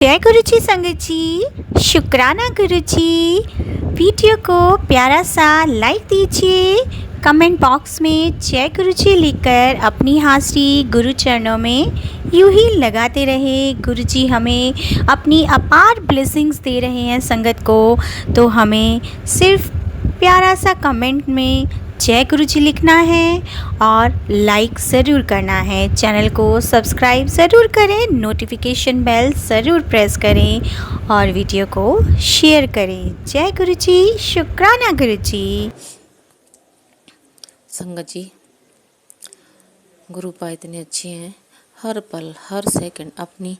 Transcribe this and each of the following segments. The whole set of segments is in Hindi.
जय गुरुजी संगत जी, शुक्राना गुरुजी। वीडियो को प्यारा सा लाइक दीजिए, कमेंट बॉक्स में जय गुरुजी लिखकर अपनी हाजिरी गुरु चरणों में यूं ही लगाते रहे। गुरुजी हमें अपनी अपार ब्लेसिंग्स दे रहे हैं संगत को, तो हमें सिर्फ प्यारा सा कमेंट में जय गुरुजी लिखना है और लाइक ज़रूर करना है। चैनल को सब्सक्राइब ज़रूर करें, नोटिफिकेशन बेल ज़रूर प्रेस करें और वीडियो को शेयर करें। जय गुरुजी, शुक्राना गुरुजी। संगत जी, गुरुपा इतने अच्छे हैं, हर पल हर सेकंड अपनी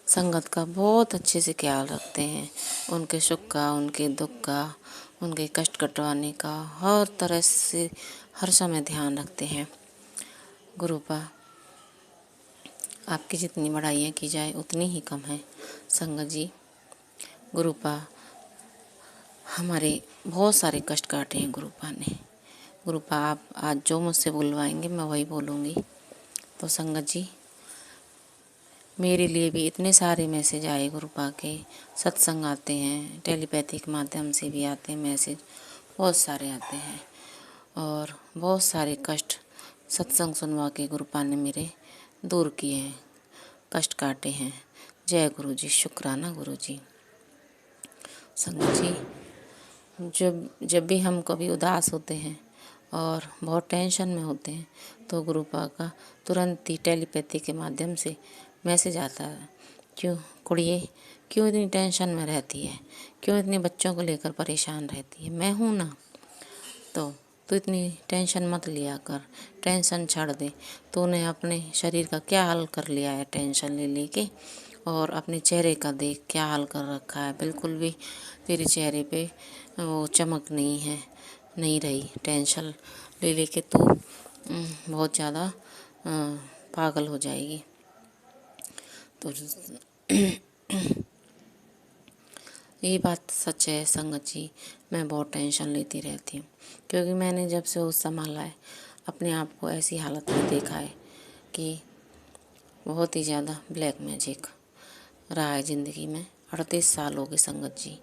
संगत का बहुत अच्छे से ख्याल रखते हैं। उनके सुख का, उनके दुख का, उनके कष्ट कटवाने का हर तरह से हर समय ध्यान रखते हैं। गुरुपा, आपकी जितनी बड़ाइयाँ की जाए उतनी ही कम है। संगत जी, गुरुपा हमारे बहुत सारे कष्ट काटे हैं गुरुपा ने। गुरुपा, आप आज जो मुझसे बुलवाएंगे मैं वही बोलूँगी। तो संगत जी, मेरे लिए भी इतने सारे मैसेज आए गुरुपा के, सत्संग आते हैं, टेलीपैथी के माध्यम से भी आते हैं मैसेज, बहुत सारे आते हैं और बहुत सारे कष्ट सत्संग सुनवा के गुरुपा ने मेरे दूर किए हैं, कष्ट काटे हैं। जय गुरु जी, शुक्राना गुरु जी। संगत जी, जब भी हम कभी उदास होते हैं और बहुत टेंशन में होते हैं तो गुरुपा का तुरंत ही टेलीपैथी के माध्यम से मैसेज आता है, क्यों कुड़िए, क्यों इतनी टेंशन में रहती है, क्यों इतने बच्चों को लेकर परेशान रहती है, मैं हूँ ना। तो इतनी टेंशन मत लिया कर, टेंशन छोड़ दे। तूने अपने शरीर का क्या हाल कर लिया है टेंशन ले लेके, और अपने चेहरे का देख क्या हाल कर रखा है। बिल्कुल भी तेरे चेहरे पे वो चमक नहीं है, नहीं रही। टेंशन ले लेके तू बहुत ज़्यादा पागल हो जाएगी। तो ये बात सच है संगत जी, मैं बहुत टेंशन लेती रहती हूँ, क्योंकि मैंने जब से होश संभाला है अपने आप को ऐसी हालत में देखा है कि बहुत ही ज़्यादा ब्लैक मैजिक रहा है ज़िंदगी में। 38 साल हो गए संगत जी,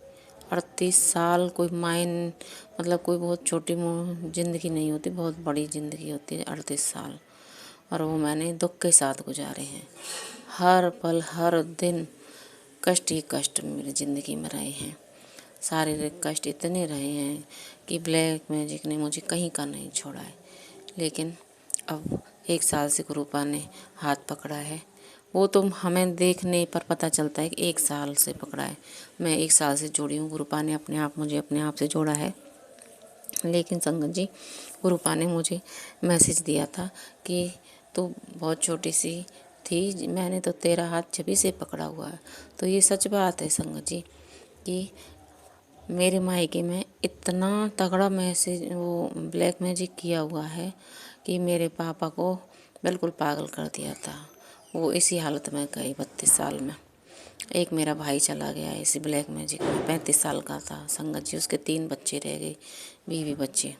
38 साल। कोई मतलब कोई बहुत छोटी ज़िंदगी नहीं होती, बहुत बड़ी ज़िंदगी होती है 38 साल। और वो मैंने दुख के साथ गुजारे हैं। हर पल हर दिन कष्ट ही कष्ट मेरी ज़िंदगी में रहे हैं। शारीरिक कष्ट इतने रहे हैं कि ब्लैक मैजिक ने मुझे कहीं का नहीं छोड़ा है। लेकिन अब 1 साल से गुरुपा ने हाथ पकड़ा है। वो तो हमें देखने पर पता चलता है कि 1 साल से पकड़ा है। मैं 1 साल से जुड़ी हूँ, गुरुपा ने मुझे अपने आप से जोड़ा है। लेकिन संगत जी, गुरुपा ने मुझे मैसेज दिया था कि तू बहुत छोटी सी थी, मैंने तो तेरा हाथ जभी से पकड़ा हुआ है। तो ये सच बात है संगत जी कि मेरे मायके में इतना तगड़ा मैसेज वो ब्लैक मैजिक किया हुआ है कि मेरे पापा को बिल्कुल पागल कर दिया था। वो इसी हालत में गए 32 साल में। एक मेरा भाई चला गया इसी ब्लैक मैजिक में, 35 साल का था संगत जी। उसके 3 बच्चे रह गए, बीवी बच्चे।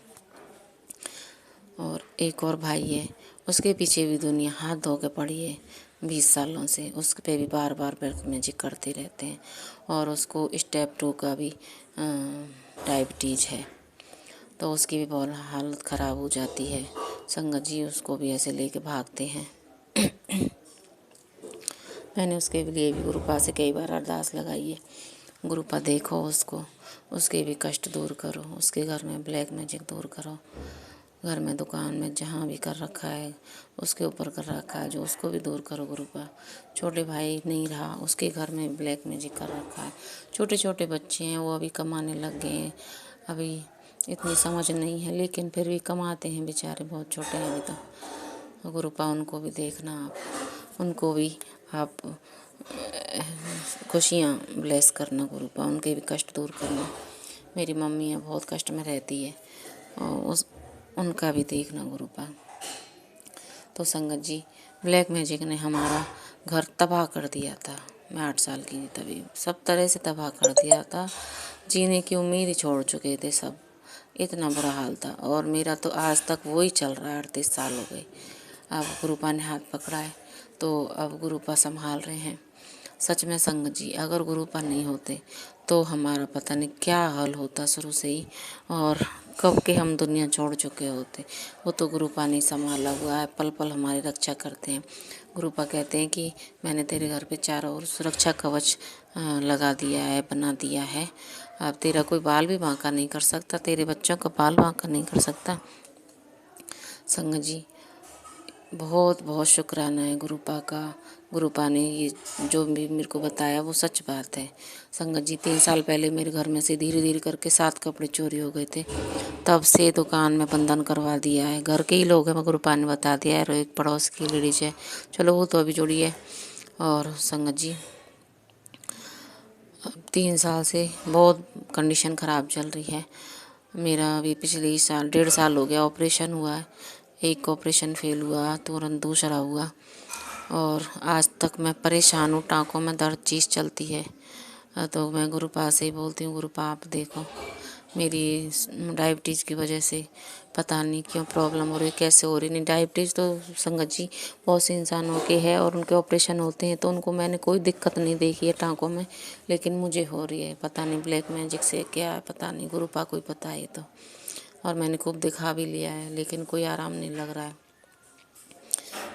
और एक और भाई है, उसके पीछे भी दुनिया हाथ धो के पड़ी है 20 सालों से। उसके पे भी बार बार ब्लैक मैजिक करते रहते हैं। और उसको स्टेप 2 का भी डायबिटीज़ है, तो उसकी भी बहुत हालत ख़राब हो जाती है संगत जी। उसको भी ऐसे लेके भागते हैं। मैंने उसके लिए भी गुरुपा से कई बार अरदास लगाई है, गुरुपा देखो उसको, उसके भी कष्ट दूर करो, उसके घर में ब्लैक मैजिक दूर करो। घर में, दुकान में, जहाँ भी कर रखा है उसके ऊपर कर रखा है, जो उसको भी दूर करो गुरुपा। छोटे भाई नहीं रहा, उसके घर में ब्लैक मैजिक कर रखा है। छोटे छोटे बच्चे हैं, वो अभी कमाने लग गए हैं, अभी इतनी समझ नहीं है, लेकिन फिर भी कमाते हैं बेचारे, बहुत छोटे हैं अभी तो। गुरुपा उनको भी देखना आप, उनको भी आप खुशियाँ ब्लेस करना गुरुपा, उनके भी कष्ट दूर करना। मेरी मम्मी है, बहुत कष्ट में रहती है, और उनका भी देखना गुरुपा। तो संगत जी, ब्लैक मैजिक ने हमारा घर तबाह कर दिया था। मैं 8 साल की थी तभी, सब तरह से तबाह कर दिया था। जीने की उम्मीद ही छोड़ चुके थे सब, इतना बुरा हाल था। और मेरा तो आज तक वही चल रहा है, 38 साल हो गए। अब गुरुपा ने हाथ पकड़ा है, तो अब गुरुपा संभाल रहे हैं। सच में संगत जी, अगर गुरुपा नहीं होते तो हमारा पता नहीं क्या हाल होता शुरू से ही, और कब के हम दुनिया छोड़ चुके होते। वो तो गुरुपा ने संभाला हुआ है, पल पल हमारी रक्षा करते हैं। गुरुपा कहते हैं कि मैंने तेरे घर पे चारों ओर सुरक्षा कवच लगा दिया है, बना दिया है। अब तेरा कोई बाल भी बांका नहीं कर सकता, तेरे बच्चों का बाल बांका नहीं कर सकता। संगत जी, बहुत बहुत शुक्राना है गुरुपा का। गुरुपा ने ये जो भी मेरे को बताया वो सच बात है। संगत जी, 3 साल पहले मेरे घर में से धीरे धीरे करके 7 कपड़े चोरी हो गए थे। तब से दुकान में बंधन करवा दिया है। घर के ही लोग हैं, मगर गुरुपा ने बता दिया है, और एक पड़ोस की लेडीज है, चलो वो तो अभी जुड़ी है। और संगत जी, 3 साल से बहुत कंडीशन ख़राब चल रही है। मेरा अभी पिछले साल 1.5 साल हो गया ऑपरेशन हुआ है। एक ऑपरेशन फेल हुआ, तुरंत दूसरा हुआ, और आज तक मैं परेशान हूँ। टाँकों में दर्द चीज़ चलती है। तो मैं गुरुपा से ही बोलती हूँ, गुरुपा आप देखो, मेरी डायबिटीज़ की वजह से पता नहीं क्यों प्रॉब्लम हो रही, कैसे हो रही। नहीं, डायबिटीज़ तो संगत जी बहुत से इंसानों के है, और उनके ऑपरेशन होते हैं तो उनको मैंने कोई दिक्कत नहीं देखी है टाँकों में, लेकिन मुझे हो रही है। पता नहीं ब्लैक मैजिक से क्या है, पता नहीं, गुरुपा कोई पता है तो। और मैंने खूब दिखा भी लिया है, लेकिन कोई आराम नहीं लग रहा है।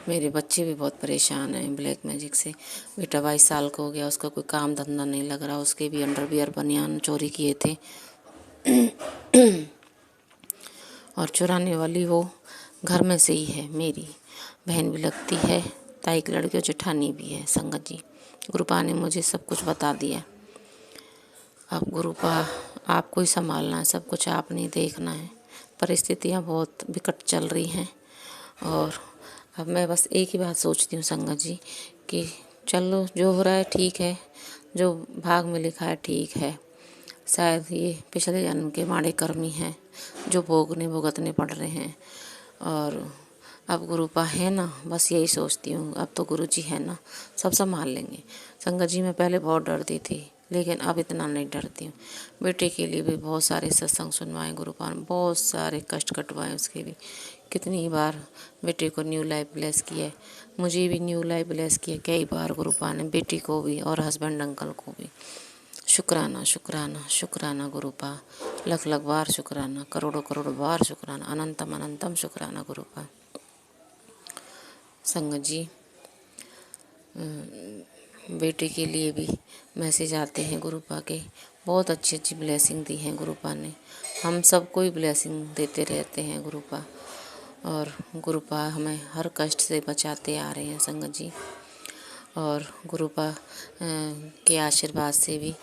मेरे बच्चे भी बहुत परेशान हैं ब्लैक मैजिक से। बेटा 22 साल का हो गया, उसका कोई काम धंधा नहीं लग रहा। उसके भी अंडरवियर बनियान चोरी किए थे और चुराने वाली वो घर में से ही है। मेरी बहन भी लगती है, ताई की लड़की और जेठानी भी है। संगत जी, गुरुपा ने मुझे सब कुछ बता दिया। अब गुरुपा आपको ही संभालना है, सब कुछ आपने ही देखना है। परिस्थितियाँ बहुत विकट चल रही हैं, और अब मैं बस एक ही बात सोचती हूँ संगत जी, कि चलो जो हो रहा है ठीक है, जो भाग में लिखा है ठीक है। शायद ये पिछले जन्म के माड़े कर्म ही हैं जो भुगतने पड़ रहे हैं। और अब गुरुपा है ना, बस यही सोचती हूँ, अब तो गुरु जी है ना, सब संभाल लेंगे। संगत जी, मैं पहले बहुत डरती थी, लेकिन अब इतना नहीं डरती हूँ। बेटे के लिए भी बहुत सारे सत्संग सुनवाए गुरुपा ने, बहुत सारे कष्ट कटवाए उसके लिए। कितनी बार बेटे को न्यू लाइफ ब्लेस किया है, मुझे भी न्यू लाइफ ब्लेस किया कई बार गुरुपा ने, बेटी को भी और हस्बैंड अंकल को भी। शुक्राना शुक्राना शुक्राना गुरुपा, लख लख बार शुक्राना, करोड़ों करोड़ों बार शुक्राना, अनंतम अनंतम शुक्राना गुरुपा। संगत जी, बेटे के लिए भी मैसेज आते हैं गुरुपा के, बहुत अच्छी अच्छी ब्लेसिंग दी हैं गुरुपा ने। हम सबको ही ब्लेसिंग देते रहते हैं गुरुपा, और गुरुपा हमें हर कष्ट से बचाते आ रहे हैं संगत जी। और गुरुपा के आशीर्वाद से भी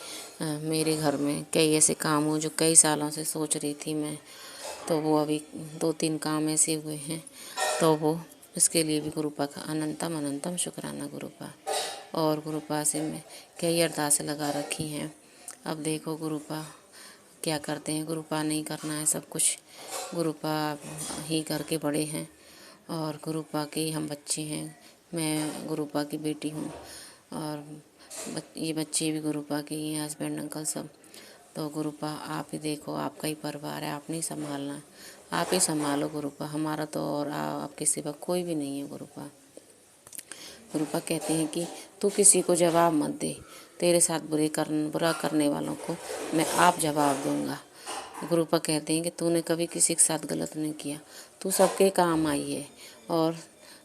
मेरे घर में कई ऐसे काम हो जो कई सालों से सोच रही थी मैं, तो वो अभी 2-3 काम ऐसे हुए हैं। तो वो इसके लिए भी गुरुपा का अनंतम अनंतम शुक्राना गुरुपा। और गुरुपा से मैं कई अरदासें लगा रखी हैं। अब देखो गुरुपा क्या करते हैं। गुरुपा नहीं करना है सब कुछ, गुरुपा ही करके बड़े हैं, और गुरुपा के ही हम बच्चे हैं। मैं गुरुपा की बेटी हूँ, और ये बच्चे भी गुरुपा के ही हैं, हस्बैंड अंकल सब। तो गुरुपा आप ही देखो, आपका ही परिवार है, आपने ही संभालना है, आप ही संभालो गुरुपा। हमारा तो और आपके सिवा कोई भी नहीं है गुरुपा। गुरुपा कहते हैं कि तू किसी को जवाब मत दे, तेरे साथ बुरा करने वालों को मैं आप जवाब दूंगा। गुरुपा कहते हैं कि तूने कभी किसी के साथ गलत नहीं किया, तू सबके काम आई है, और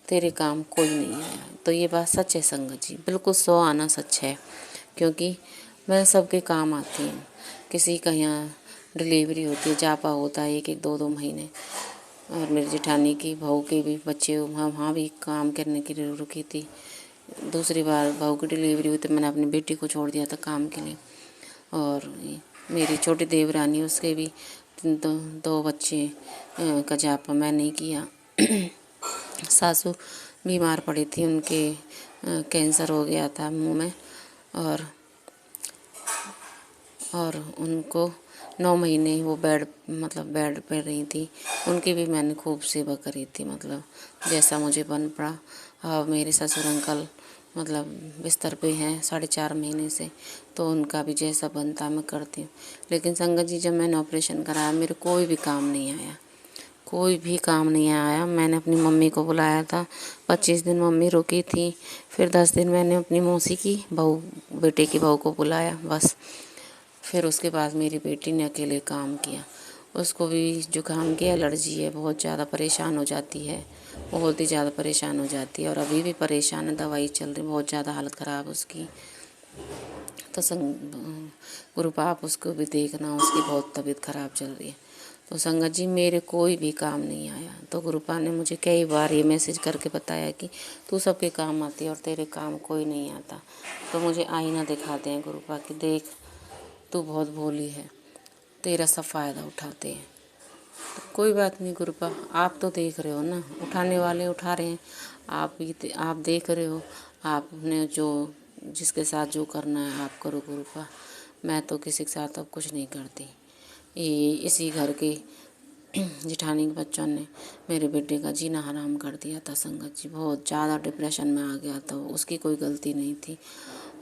तेरे काम कोई नहीं आया। तो ये बात सच है संगत जी, बिल्कुल 100 आना सच है, क्योंकि मैं सबके काम आती हूँ। किसी का यहाँ डिलीवरी होती है, जापा होता है 1-1, 2-2 महीने, और मेरी जेठानी की बहू के भी बच्चे वहाँ भी काम करने के लिए रुकी थी। दूसरी बार बहू की डिलीवरी हुई तो मैंने अपनी बेटी को छोड़ दिया था काम के लिए। और मेरी छोटी देवरानी, उसके भी 2 बच्चे का जापा मैं नहीं किया। सासू बीमार पड़ी थी, उनके कैंसर हो गया था मुंह में, और उनको 9 महीने वो बेड पे रही थी। उनकी भी मैंने खूब सेवा करी थी, जैसा मुझे बन पड़ा। और मेरे ससुर अंकल बिस्तर पे हैं 4.5 महीने से, तो उनका भी जैसा बनता मैं करती हूँ। लेकिन संगत जी, जब मैंने ऑपरेशन कराया मेरे कोई भी काम नहीं आया, कोई भी काम नहीं आया। मैंने अपनी मम्मी को बुलाया था, 25 दिन मम्मी रुकी थी, फिर 10 दिन मैंने अपनी मौसी की बहू, बेटे की बहू को बुलाया, बस। फिर उसके बाद मेरी बेटी ने अकेले काम किया। उसको भी जुकाम की एलर्जी है, बहुत ज़्यादा परेशान हो जाती है, बहुत ही ज़्यादा परेशान हो जाती है, और अभी भी परेशान है, दवाई चल रही, बहुत ज़्यादा हालत ख़राब उसकी। तो गुरुपा आप उसको भी देखना, उसकी बहुत तबीयत ख़राब चल रही है। तो संगत जी मेरे कोई भी काम नहीं आया। तो गुरुपा ने मुझे कई बार ये मैसेज करके बताया कि तू सबके काम आती है और तेरे काम कोई नहीं आता। तो मुझे आईना दिखाते हैं गुरुपा कि देख, तू बहुत भोली है, तेरा सब फ़ायदा उठाते हैं। तो कोई बात नहीं गुरुपा, आप तो देख रहे हो ना, उठाने वाले उठा रहे हैं, आप देख रहे हो। आपने जो जिसके साथ जो करना है आप करो गुरुपा। मैं तो किसी के साथ अब कुछ नहीं करती। इसी घर के जिठानी के बच्चों ने मेरे बेटे का जीना हराम कर दिया था संगत जी। बहुत ज़्यादा डिप्रेशन में आ गया था वो, उसकी कोई गलती नहीं थी।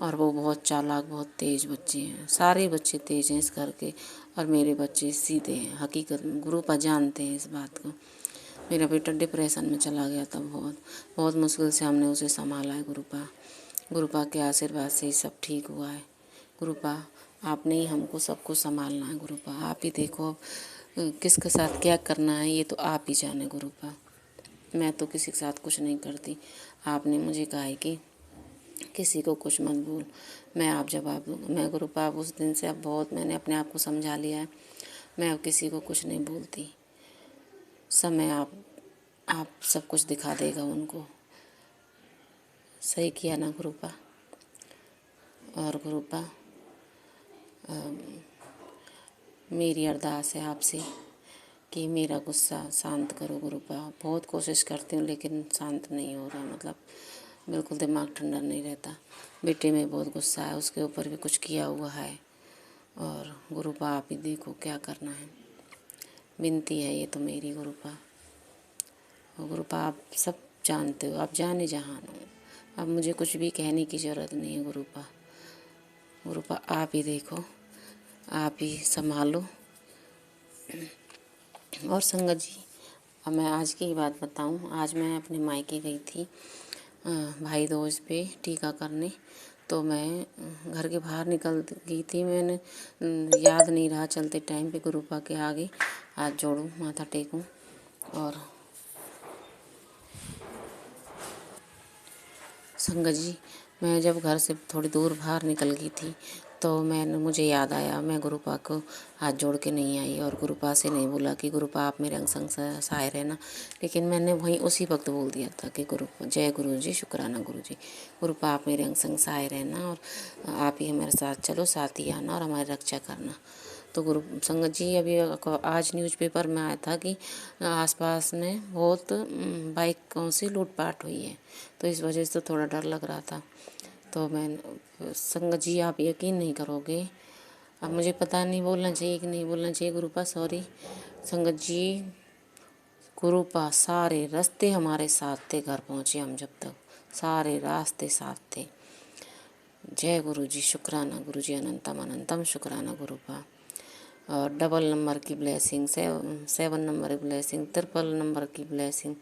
और वो बहुत चालाक, बहुत तेज़ बच्चे हैं, सारे बच्चे तेज़ हैं इस घर के, और मेरे बच्चे सीधे हैं। हकीकत में गुरुपा जानते हैं इस बात को। मेरा बेटा डिप्रेशन में चला गया था, बहुत बहुत मुश्किल से हमने उसे संभाला है गुरुपा। गुरुपा के आशीर्वाद से ही सब ठीक हुआ है गुरुपा। आपने ही हमको सब कुछ संभालना है गुरुपा। आप ही देखो किसके साथ क्या करना है, ये तो आप ही जाने गुरुपा। मैं तो किसी के साथ कुछ नहीं करती। आपने मुझे कहा है कि किसी को कुछ मत बोल, मैं आप जवाब दूँगा। मैं गुरुपा उस दिन से अब बहुत मैंने अपने आप को समझा लिया है, मैं अब किसी को कुछ नहीं बोलती। समय आप सब कुछ दिखा देगा उनको। सही किया ना गुरुपा। और गुरुपा मेरी अरदास है आपसे कि मेरा गुस्सा शांत करो गुरुपा। बहुत कोशिश करती हूँ लेकिन शांत नहीं हो रहा, मतलब बिल्कुल दिमाग ठंडा नहीं रहता। बेटे में बहुत गुस्सा है, उसके ऊपर भी कुछ किया हुआ है। और गुरुपा आप ही देखो क्या करना है, विनती है ये तो मेरी गुरुपा। और गुरुपा आप सब जानते हो, आप जाने जहान हो, अब मुझे कुछ भी कहने की ज़रूरत नहीं है गुरुपा। गुरुपा आप ही देखो, आप ही संभालो। और संगत जी अब मैं आज की ही बात बताऊं। आज मैं अपने मायके गई थी भाई दूज पे टीका करने। तो मैं घर के बाहर निकल गई थी, मैंने याद नहीं रहा चलते टाइम पे गुरुपा के आगे हाथ जोड़ूं, माथा टेकूं। और संगत जी मैं जब घर से थोड़ी दूर बाहर निकल गई थी तो मुझे याद आया, मैं गुरुपा को हाथ जोड़ के नहीं आई और गुरुपा से नहीं बोला कि गुरुपा आप मेरे अंग संग सहाय रहना। लेकिन मैंने वहीं उसी वक्त बोल दिया था कि जय गुरु जी, शुक्राना गुरु जी। गुरुपा आप मेरे अंग संग सहाय रहना और आप ही हमारे साथ चलो, साथ ही आना और हमारी रक्षा करना। तो गुरु संगत जी अभी आज न्यूज़पेपर में आया था कि आसपास में बहुत बाइकों से लूटपाट हुई है, तो इस वजह से थोड़ा डर लग रहा था। तो मैं संगत जी आप यकीन नहीं करोगे, अब मुझे पता नहीं बोलना चाहिए कि नहीं बोलना चाहिए गुरुपा, सॉरी संगत जी। गुरुपा सारे रास्ते हमारे साथ थे, घर पहुँचे हम जब तक, सारे रास्ते साथ थे। जय गुरु जी, शुक्राना गुरु जी, अनंतम अनंतम शुक्राना गुरुपा। और डबल नंबर की ब्लेसिंग, 7 नंबर की ब्लेसिंग, 3 नंबर की ब्लेसिंग,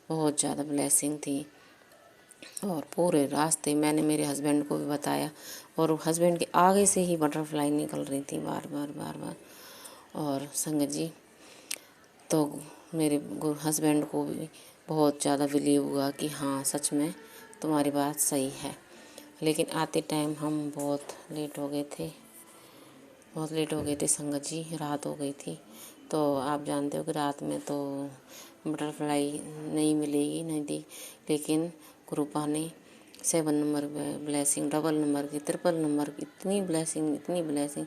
बहुत ज़्यादा ब्लेसिंग थी। और पूरे रास्ते मैंने मेरे हस्बैंड को भी बताया, और हस्बैंड के आगे से ही बटरफ्लाई निकल रही थी बार बार बार बार। और संगत जी तो मेरे हस्बैंड को भी बहुत ज़्यादा बिलीव हुआ कि हाँ सच में तुम्हारी बात सही है। लेकिन आते टाइम हम बहुत लेट हो गए थे, बहुत लेट हो गए थे संगत जी, रात हो गई थी। तो आप जानते हो कि रात में तो बटरफ्लाई नहीं मिलेगी, नहीं दी। लेकिन गुरुपा ने 7 नंबर ब्लेसिंग, डबल नंबर की, 3 नंबर की, इतनी ब्लेसिंग।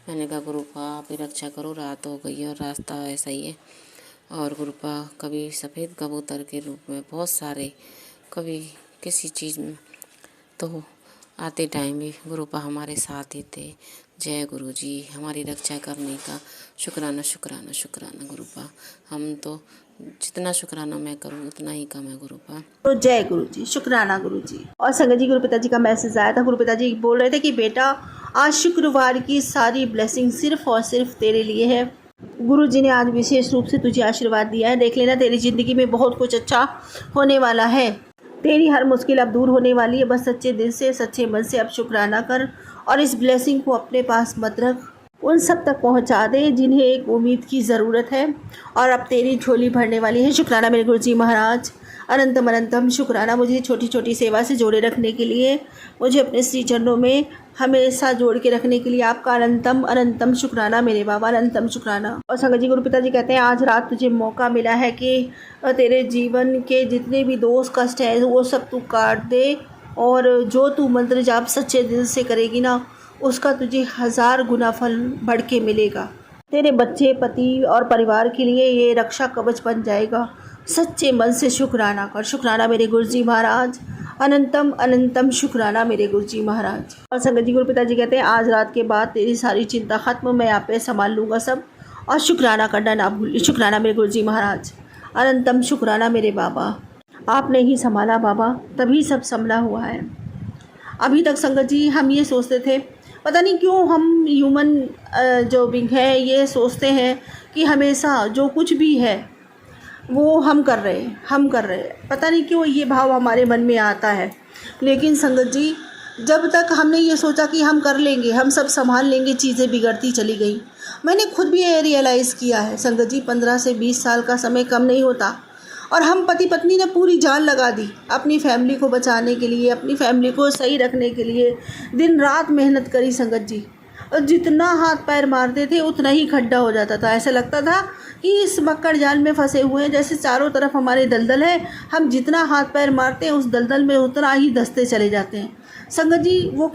मैंने कहा गुरुपा आप ही रक्षा करो, रात हो गई है और रास्ता ऐसा ही है। और गुरुपा कभी सफ़ेद कबूतर के रूप में बहुत सारे, कभी किसी चीज़ में, तो आते टाइम भी गुरुपा हमारे साथ ही थे। जय गुरु जी, हमारी रक्षा करने का शुक्राना शुक्राना शुक्राना गुरुपा। हम तो जितना शुक्राना मैं करूँ उतना ही कम है गुरुपा। तो जय गुरु जी, शुक्राना गुरु जी। और संगत जी गुरु पिताजी का मैसेज आया था। गुरु पिताजी बोल रहे थे कि बेटा आज शुक्रवार की सारी ब्लेसिंग सिर्फ और सिर्फ तेरे लिए है। गुरु जी ने आज विशेष रूप से तुझे आशीर्वाद दिया है। देख लेना तेरी ज़िंदगी में बहुत कुछ अच्छा होने वाला है। तेरी हर मुश्किल अब दूर होने वाली है। बस सच्चे दिल से, सच्चे मन से अब शुक्राना कर और इस ब्लेसिंग को अपने पास मत रख, उन सब तक पहुंचा दे जिन्हें एक उम्मीद की ज़रूरत है। और अब तेरी झोली भरने वाली है। शुक्राना मेरे गुरुजी महाराज, अनंतम अनंतम शुक्राना मुझे छोटी छोटी सेवा से जोड़े रखने के लिए, मुझे अपने श्री चरणों में हमेशा जोड़ के रखने के लिए आपका अनंतम अनंतम शुक्राना मेरे बाबा, अनंतम शुक्राना। और संगत जी, गुरु पिताजी कहते हैं आज रात तुझे मौका मिला है कि तेरे जीवन के जितने भी दोष कष्ट है वो सब तू काट दे, और जो तू मंत्र जाप सच्चे दिल से करेगी ना उसका तुझे 1000 गुना फल बढ़ के मिलेगा। तेरे बच्चे, पति और परिवार के लिए ये रक्षा कवच बन जाएगा। सच्चे मन से शुक्राना कर। शुक्राना मेरे गुरुजी महाराज, अनंतम अनंतम शुक्राना मेरे गुरुजी महाराज। और संगत जी, गुरु पिताजी कहते हैं आज रात के बाद तेरी सारी चिंता खत्म, मैं आप पे संभाल लूँगा सब, और शुक्राना करना ना भूलिए। शुक्राना मेरे गुरुजी महाराज, अनंतम शुक्राना मेरे बाबा, आपने ही संभाला बाबा, तभी सब संभला हुआ है। अभी तक संगत जी हम ये सोचते थे, पता नहीं क्यों हम ह्यूमन जो बिंग है ये सोचते हैं कि हमेशा जो कुछ भी है वो हम कर रहे हैं, पता नहीं क्यों ये भाव हमारे मन में आता है। लेकिन संगत जी, जब तक हमने ये सोचा कि हम कर लेंगे, हम सब संभाल लेंगे, चीज़ें बिगड़ती चली गई। मैंने खुद भी ये रियलाइज़ किया है संगत जी, 15 से 20 साल का समय कम नहीं होता, और हम पति पत्नी ने पूरी जान लगा दी अपनी फैमिली को बचाने के लिए, अपनी फैमिली को सही रखने के लिए दिन रात मेहनत करी संगत जी। और जितना हाथ पैर मारते थे उतना ही खड्डा हो जाता था। ऐसा लगता था कि इस मक्कड़ जाल में फंसे हुए हैं, जैसे चारों तरफ हमारे दलदल है, हम जितना हाथ पैर मारते हैं उस दलदल में उतना ही धंसते चले जाते हैं। संगत जी, वो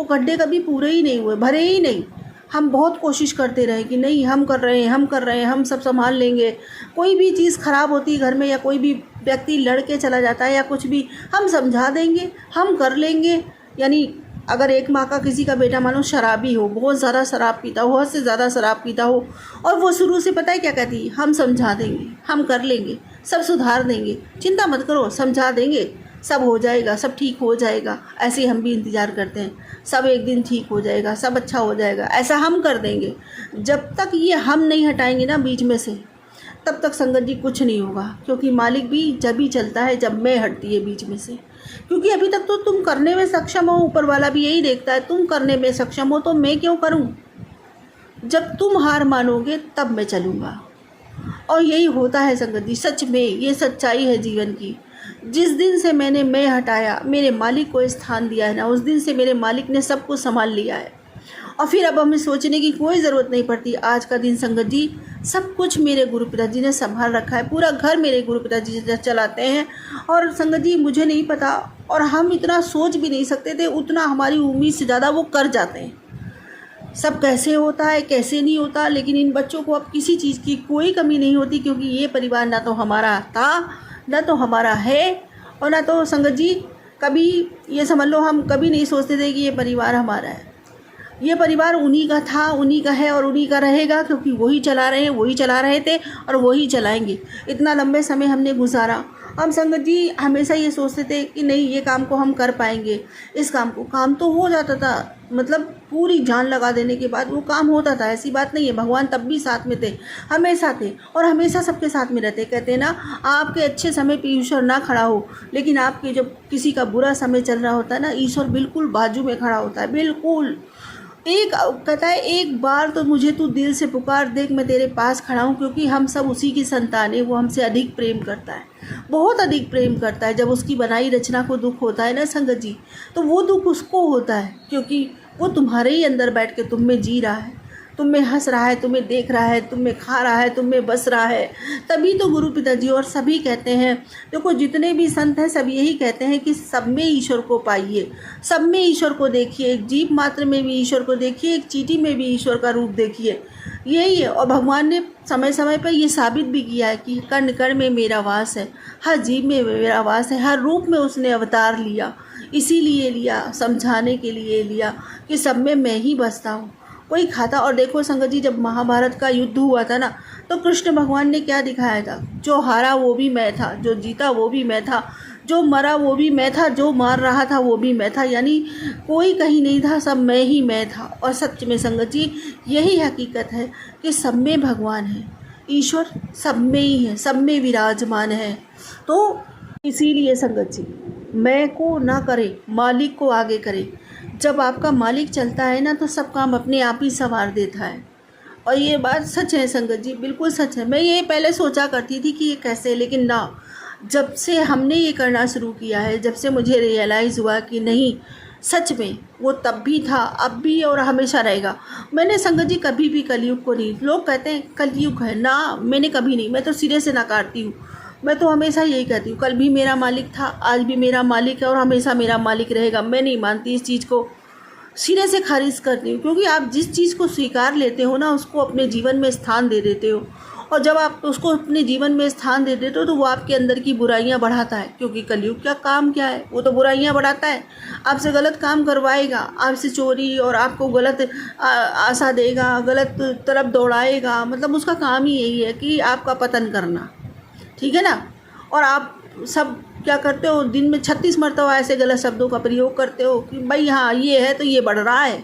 गड्ढे कभी पूरे ही नहीं हुए, भरे ही नहीं। हम बहुत कोशिश करते रहे कि नहीं हम कर रहे हैं, हम सब संभाल लेंगे। कोई भी चीज़ ख़राब होती है घर में, या कोई भी व्यक्ति लड़ के चला जाता है या कुछ भी, हम समझा देंगे, हम कर लेंगे। यानी अगर एक माँ का किसी का बेटा मानो शराबी हो, बहुत ज़्यादा शराब पीता हो, हद से ज़्यादा शराब पीता हो, और वो शुरू से पता है क्या कहती है, हम समझा देंगे, हम कर लेंगे, सब सुधार देंगे, चिंता मत करो, समझा देंगे, सब हो जाएगा, सब ठीक हो जाएगा। ऐसे हम भी इंतज़ार करते हैं, सब एक दिन ठीक हो जाएगा, सब अच्छा हो जाएगा, ऐसा हम कर देंगे। जब तक ये हम नहीं हटाएंगे ना बीच में से, तब तक संगत जी कुछ नहीं होगा। क्योंकि मालिक भी जब ही चलता है जब मैं हटती है बीच में से। क्योंकि अभी तक तो तुम करने में सक्षम हो, ऊपर वाला भी यही देखता है, तुम करने में सक्षम हो तो मैं क्यों करूं? जब तुम हार मानोगे तब मैं चलूँगा। और यही होता है संगत जी, सच में ये सच्चाई है जीवन की। जिस दिन से मैंने मैं हटाया, मेरे मालिक को स्थान दिया है ना, उस दिन से मेरे मालिक ने सब कुछ संभाल लिया है। और फिर अब हमें सोचने की कोई ज़रूरत नहीं पड़ती। आज का दिन संगत जी सब कुछ मेरे गुरु पिताजी ने संभाल रखा है, पूरा घर मेरे गुरु पिताजी चलाते हैं। और संगत जी मुझे नहीं पता, और हम इतना सोच भी नहीं सकते थे, उतना हमारी उम्मीद से ज़्यादा वो कर जाते हैं। सब कैसे होता है कैसे नहीं होता, लेकिन इन बच्चों को अब किसी चीज़ की कोई कमी नहीं होती, क्योंकि ये परिवार ना तो हमारा था, ना तो हमारा है, और ना तो संगत जी कभी ये समझ लो हम कभी नहीं सोचते थे कि ये परिवार हमारा है। ये परिवार उन्हीं का था, उन्हीं का है और उन्हीं का रहेगा, क्योंकि वही चला रहे हैं, वही चला रहे थे और वही चलाएंगे। इतना लंबे समय हमने गुजारा। हम संगत जी हमेशा ये सोचते थे कि नहीं ये काम को हम कर पाएंगे, इस काम तो हो जाता था, मतलब पूरी जान लगा देने के बाद वो काम होता था। ऐसी बात नहीं है, भगवान तब भी साथ में थे, हमेशा थे और हमेशा सबके साथ में रहते। कहते हैं ना, आपके अच्छे समय पे ईश्वर ना खड़ा हो, लेकिन आपके जब किसी का बुरा समय चल रहा होता है ना, ईश्वर बिल्कुल बाजू में खड़ा होता है, बिल्कुल। कहता है एक बार तो मुझे तू दिल से पुकार, देख मैं तेरे पास खड़ा हूँ, क्योंकि हम सब उसी की संतान है। वो हमसे अधिक प्रेम करता है, बहुत अधिक प्रेम करता है। जब उसकी बनाई रचना को दुख होता है ना संगत जी, तो वो दुख उसको होता है, क्योंकि वो तुम्हारे ही अंदर बैठ के तुम में जी रहा है, तुम में हंस रहा है, तुम्हें देख रहा है, तुम में खा रहा है, तुम में बस रहा है। तभी तो गुरु पिताजी और सभी कहते हैं, देखो जितने भी संत हैं सब यही कहते हैं कि सब में ईश्वर को पाइए, सब में ईश्वर को देखिए, एक जीव मात्र में भी ईश्वर को देखिए, एक चींटी में भी ईश्वर का रूप देखिए, यही है। और भगवान ने समय समय पर ये साबित भी किया है कि कण कण में मेरा वास है, हर जीव में मेरा वास है, हर रूप में उसने अवतार लिया। इसीलिए लिया, समझाने के लिए लिया कि सब में मैं ही बसता हूँ, कोई खाता। और देखो संगत जी, जब महाभारत का युद्ध हुआ था ना, तो कृष्ण भगवान ने क्या दिखाया था, जो हारा वो भी मैं था, जो जीता वो भी मैं था, जो मरा वो भी मैं था, जो मार रहा था वो भी मैं था, यानी कोई कहीं नहीं था, सब मैं ही मैं था। और सच में संगत जी यही हकीकत है कि सब में भगवान है, ईश्वर सब में ही है, सब में विराजमान है। तो इसीलिए संगत जी मैं को ना करे, मालिक को आगे करे। जब आपका मालिक चलता है ना तो सब काम अपने आप ही संवार देता है। और ये बात सच है संगत जी, बिल्कुल सच है। मैं ये पहले सोचा करती थी कि ये कैसे, लेकिन ना, जब से हमने ये करना शुरू किया है, जब से मुझे रियलाइज़ हुआ कि नहीं सच में वो तब भी था, अब भी और हमेशा रहेगा। मैंने संगत जी कभी भी कलयुग को नहीं, लोग कहते हैं कलयुग है ना, मैंने कभी नहीं, मैं तो सिरे से नकारती हूँ। मैं तो हमेशा यही कहती हूँ, कल भी मेरा मालिक था, आज भी मेरा मालिक है और हमेशा मेरा मालिक रहेगा। मैं नहीं मानती इस चीज़ को, सिरे से खारिज करती हूँ। क्योंकि आप जिस चीज़ को स्वीकार लेते हो ना, उसको अपने जीवन में स्थान दे देते हो। और जब आप उसको अपने जीवन में स्थान दे देते हो तो वो आपके अंदर की बुराइयां बढ़ाता है। क्योंकि कलयुग का काम क्या है, वो तो बुराइयां बढ़ाता है। आपसे गलत काम करवाएगा, आपसे चोरी और आपको गलत आशा देगा, गलत तरफ दौड़ाएगा। मतलब उसका काम ही यही है कि आपका पतन करना, ठीक है ना। और आप सब क्या करते हो, दिन में 36 मरतबा ऐसे गलत शब्दों का प्रयोग करते हो कि भाई हाँ ये है तो ये बढ़ रहा है,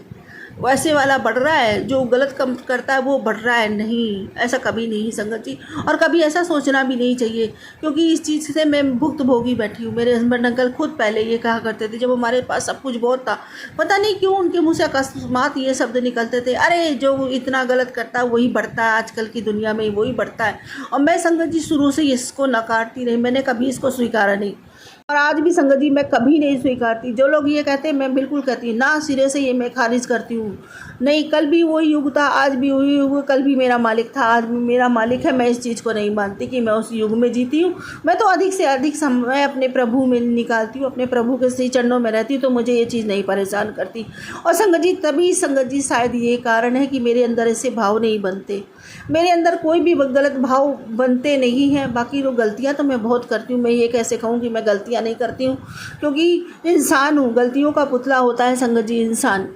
वैसे वाला बढ़ रहा है, जो गलत काम करता है वो बढ़ रहा है। नहीं, ऐसा कभी नहीं संगत जी, और कभी ऐसा सोचना भी नहीं चाहिए। क्योंकि इस चीज़ से मैं भुक्तभोगी बैठी हूँ। मेरे हस्बैंड अंकल खुद पहले ये कहा करते थे, जब हमारे पास सब कुछ बहुत था, पता नहीं क्यों उनके मुँह से अकस्मात ये शब्द निकलते थे, अरे जो इतना गलत करता है वही बढ़ता है, आजकल की दुनिया में वही बढ़ता है। और मैं संगत जी शुरू से इसको नकारती रही, मैंने कभी इसको स्वीकारा नहीं। और आज भी संगत जी मैं कभी नहीं स्वीकारती। जो लोग ये कहते हैं मैं बिल्कुल कहती हूँ ना, सिरे से ये मैं खारिज करती हूँ। नहीं, कल भी वही युग था, आज भी वही युग, कल भी मेरा मालिक था, आज भी मेरा मालिक है। मैं इस चीज़ को नहीं मानती कि मैं उस युग में जीती हूँ। मैं तो अधिक से अधिक समय अपने प्रभु में निकालती हूँ, अपने प्रभु के श्री चरणों में रहती हूँ, तो मुझे ये चीज़ नहीं परेशान करती। और संगत जी तभी संगत जी शायद ये कारण है कि मेरे अंदर ऐसे भाव नहीं बनते, मेरे अंदर कोई भी गलत भाव बनते नहीं हैं। बाकी तो गलतियाँ तो मैं बहुत करती हूँ, मैं ये कैसे कहूँ कि मैं गलतियाँ नहीं करती हूँ, क्योंकि इंसान हूँ, गलतियों का पुतला होता है संगत जी इंसान।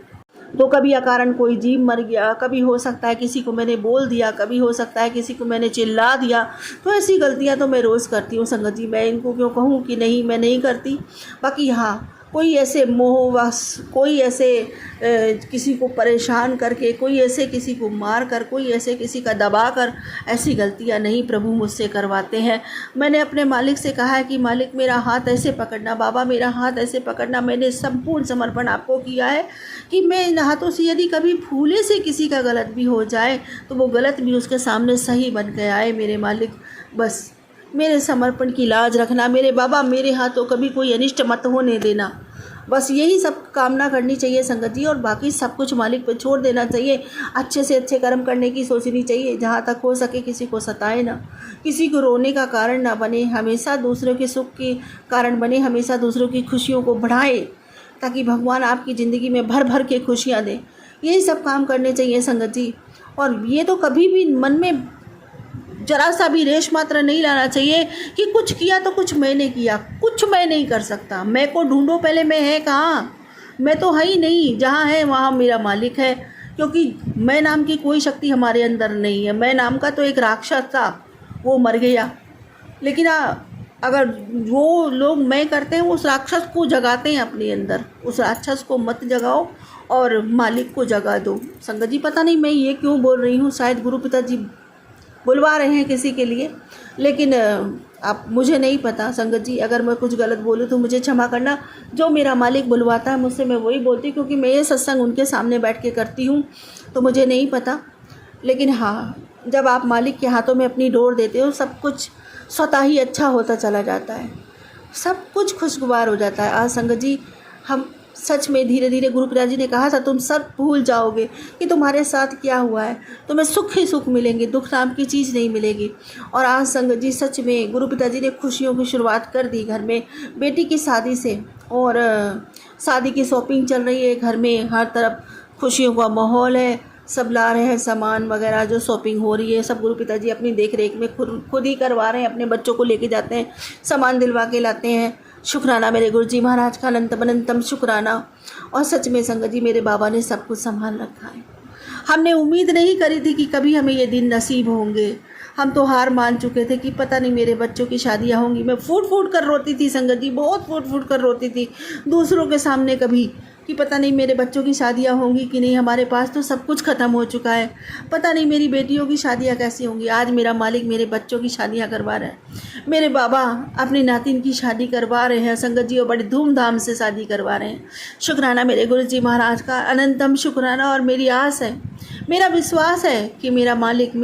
तो कभी अकारण कोई जीव मर गया, कभी हो सकता है किसी को मैंने बोल दिया, कभी हो सकता है किसी को मैंने चिल्ला दिया। तो ऐसी गलतियाँ तो मैं रोज़ करती हूँ संगत जी, मैं इनको क्यों कहूँ कि नहीं मैं नहीं करती। बाकी हाँ, कोई ऐसे मोहवश, कोई ऐसे किसी को परेशान करके, कोई ऐसे किसी को मार कर, कोई ऐसे किसी का दबा कर, ऐसी गलतियां नहीं प्रभु मुझसे करवाते हैं। मैंने अपने मालिक से कहा है कि मालिक मेरा हाथ ऐसे पकड़ना, बाबा मेरा हाथ ऐसे पकड़ना। मैंने संपूर्ण समर्पण आपको किया है कि मैं इन हाथों से यदि कभी भूले से किसी का गलत भी हो जाए तो वो गलत भी उसके सामने सही बन के आए। मेरे मालिक बस मेरे समर्पण की लाज रखना, मेरे बाबा मेरे हाथों कभी कोई अनिष्ट मत होने देना। बस यही सब कामना करनी चाहिए संगत जी, और बाकी सब कुछ मालिक पे छोड़ देना चाहिए। अच्छे से अच्छे कर्म करने की सोचनी चाहिए, जहाँ तक हो सके किसी को सताए ना, किसी को रोने का कारण ना बने, हमेशा दूसरों के सुख के कारण बने, हमेशा दूसरों की खुशियों को बढ़ाए, ताकि भगवान आपकी ज़िंदगी में भर भर के खुशियाँ दें। यही सब काम करने चाहिए संगत जी। और ये तो कभी भी मन में जरा सा भी रेश मात्र नहीं लाना चाहिए कि कुछ किया तो कुछ मैंने किया, कुछ मैं नहीं कर सकता। मैं को ढूंढो पहले, मैं है कहाँ, मैं तो है ही नहीं। जहाँ है वहाँ मेरा मालिक है, क्योंकि मैं नाम की कोई शक्ति हमारे अंदर नहीं है। मैं नाम का तो एक राक्षस था, वो मर गया। लेकिन अगर वो लोग मैं करते हैं, उस राक्षस को जगाते हैं अपने अंदर, उस राक्षस को मत जगाओ और मालिक को जगा दो। संगत जी पता नहीं मैं ये क्यों बोल रही हूँ, शायद गुरु पिताजी बुलवा रहे हैं किसी के लिए, लेकिन आप मुझे नहीं पता संगत जी। अगर मैं कुछ गलत बोलूँ तो मुझे क्षमा करना। जो मेरा मालिक बुलवाता है मुझसे मैं वही बोलती हूँ, क्योंकि मैं ये सत्संग उनके सामने बैठ के करती हूँ, तो मुझे नहीं पता। लेकिन हाँ, जब आप मालिक के हाथों में अपनी डोर देते हो, सब कुछ स्वतः ही अच्छा होता चला जाता है, सब कुछ खुशगवार हो जाता है। आज संगत जी हम सच में धीरे धीरे, गुरु पिताजी ने कहा था तुम सब भूल जाओगे कि तुम्हारे साथ क्या हुआ है, तुम्हें सुख ही सुख मिलेंगे, दुख नाम की चीज़ नहीं मिलेगी। और आज संगत जी सच में गुरु पिताजी ने खुशियों की शुरुआत कर दी घर में, बेटी की शादी से। और शादी की शॉपिंग चल रही है घर में, हर तरफ खुशियों का माहौल है, सब ला रहे हैं सामान वगैरह, जो शॉपिंग हो रही है सब गुरु पिताजी अपनी देख रेख में खुद ही करवा रहे हैं। अपने बच्चों को लेके जाते हैं, सामान दिलवा के लाते हैं। शुक्राना मेरे गुरु जी महाराज का अनंत अनंतम शुक्राना। और सच में संगत जी मेरे बाबा ने सब कुछ संभाल रखा है। हमने उम्मीद नहीं करी थी कि कभी हमें ये दिन नसीब होंगे, हम तो हार मान चुके थे कि पता नहीं मेरे बच्चों की शादियाँ होंगी। मैं फूट फूट कर रोती थी संगत जी, बहुत फूट फूट कर रोती थी दूसरों के सामने कभी, कि पता नहीं मेरे बच्चों की शादियाँ होंगी कि नहीं। हमारे पास तो सब कुछ ख़त्म हो चुका है, पता नहीं मेरी बेटियों की शादियाँ कैसी होंगी। आज मेरा मालिक मेरे बच्चों की शादियाँ करवा रहा है। मेरे बाबा अपनी नातिन की शादी करवा रहे हैं संगत जी, और बड़ी धूमधाम से शादी करवा रहे हैं। शुक्राना मेरे गुरु जी महाराज का, अनंतम शुक्राना। और मेरी आस है, मेरा विश्वास है कि मेरा मालिक,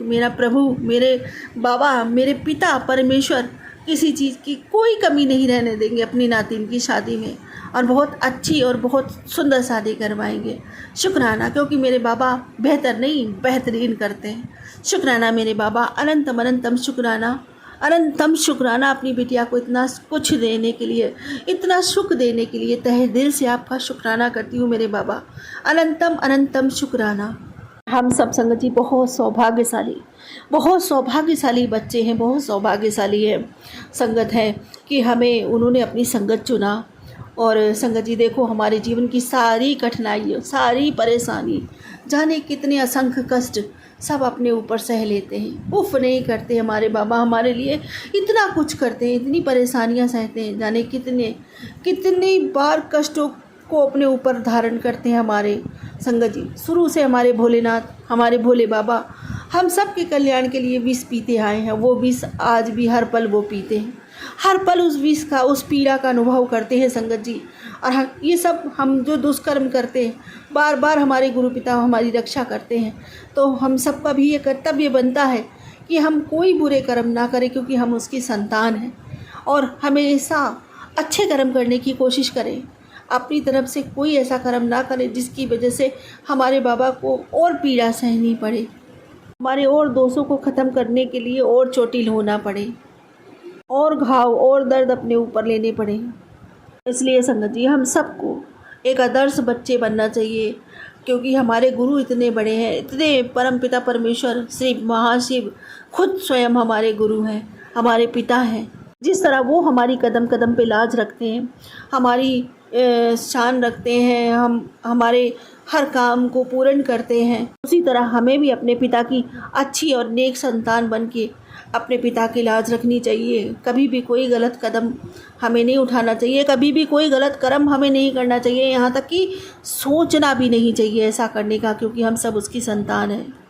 मेरा प्रभु, मेरे बाबा, मेरे पिता परमेश्वर किसी चीज़ की कोई कमी नहीं रहने देंगे अपनी नातिन की शादी में, और बहुत अच्छी और बहुत सुंदर शादी करवाएंगे। शुक्राना, क्योंकि मेरे बाबा बेहतर नहीं बेहतरीन करते हैं। शुक्राना मेरे बाबा, अनंतम अनंतम शुक्राना, अनंतम शुक्राना अपनी बिटिया को इतना कुछ देने के लिए, इतना सुख देने के लिए तहे दिल से आपका शुक्राना करती हूँ मेरे बाबा, अनंतम अनंतम शुक्राना। हम सब संगत जी बहुत सौभाग्यशाली बच्चे हैं, बहुत सौभाग्यशाली है संगत है कि हमें उन्होंने अपनी संगत चुना। और संगत जी देखो, हमारे जीवन की सारी कठिनाइयों, सारी परेशानी, जाने कितने असंख्य कष्ट सब अपने ऊपर सह लेते हैं, उफ नहीं करते। हमारे बाबा हमारे लिए इतना कुछ करते हैं, इतनी परेशानियां सहते हैं, जाने कितनी बार कष्टों को अपने ऊपर धारण करते हैं हमारे संगत जी। शुरू से हमारे भोलेनाथ, हमारे भोले बाबा हम सब के कल्याण के लिए विष पीते आए हैं। वो विष आज भी हर पल वो पीते हैं, हर पल उस विष का, उस पीड़ा का अनुभव करते हैं संगत जी। और ये सब हम जो दुष्कर्म करते हैं, बार बार हमारे गुरु पिता हमारी रक्षा करते हैं, तो हम सबका भी ये कर्तव्य बनता है कि हम कोई बुरे कर्म ना करें, क्योंकि हम उसकी संतान हैं। और हमेशा अच्छे कर्म करने की कोशिश करें, अपनी तरफ से कोई ऐसा कर्म ना करें जिसकी वजह से हमारे बाबा को और पीड़ा सहनी पड़े, हमारे और दोषों को ख़त्म करने के लिए और चोटिल होना पड़े, और घाव और दर्द अपने ऊपर लेने पड़े। इसलिए संगत जी हम सबको एक आदर्श बच्चे बनना चाहिए, क्योंकि हमारे गुरु इतने बड़े हैं, इतने परमपिता परमेश्वर श्री महाशिव खुद स्वयं हमारे गुरु हैं, हमारे पिता हैं। जिस तरह वो हमारी कदम कदम पे लाज रखते हैं, हमारी शान रखते हैं, हमारे हर काम को पूर्ण करते हैं, उसी तरह हमें भी अपने पिता की अच्छी और नेक संतान बन के अपने पिता की लाज रखनी चाहिए। कभी भी कोई गलत कदम हमें नहीं उठाना चाहिए, कभी भी कोई गलत कर्म हमें नहीं करना चाहिए, यहाँ तक कि सोचना भी नहीं चाहिए ऐसा करने का, क्योंकि हम सब उसकी संतान हैं।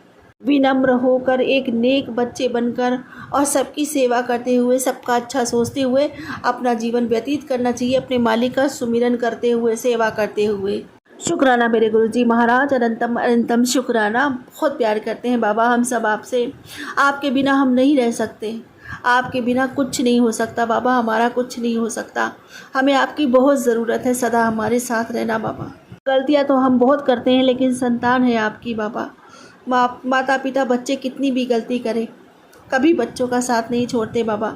विनम्र होकर एक नेक बच्चे बनकर और सबकी सेवा करते हुए, सबका अच्छा सोचते हुए अपना जीवन व्यतीत करना चाहिए, अपने मालिक का सुमिरन करते हुए, सेवा करते हुए। शुक्राना मेरे गुरुजी महाराज, अनंतम अनंतम शुक्राना। बहुत प्यार करते हैं बाबा हम सब आपसे, आपके बिना हम नहीं रह सकते, आपके बिना कुछ नहीं हो सकता बाबा, हमारा कुछ नहीं हो सकता, हमें आपकी बहुत ज़रूरत है, सदा हमारे साथ रहना बाबा। गलतियाँ तो हम बहुत करते हैं, लेकिन संतान है आपकी बाबा। माता पिता बच्चे कितनी भी गलती करें, कभी बच्चों का साथ नहीं छोड़ते बाबा।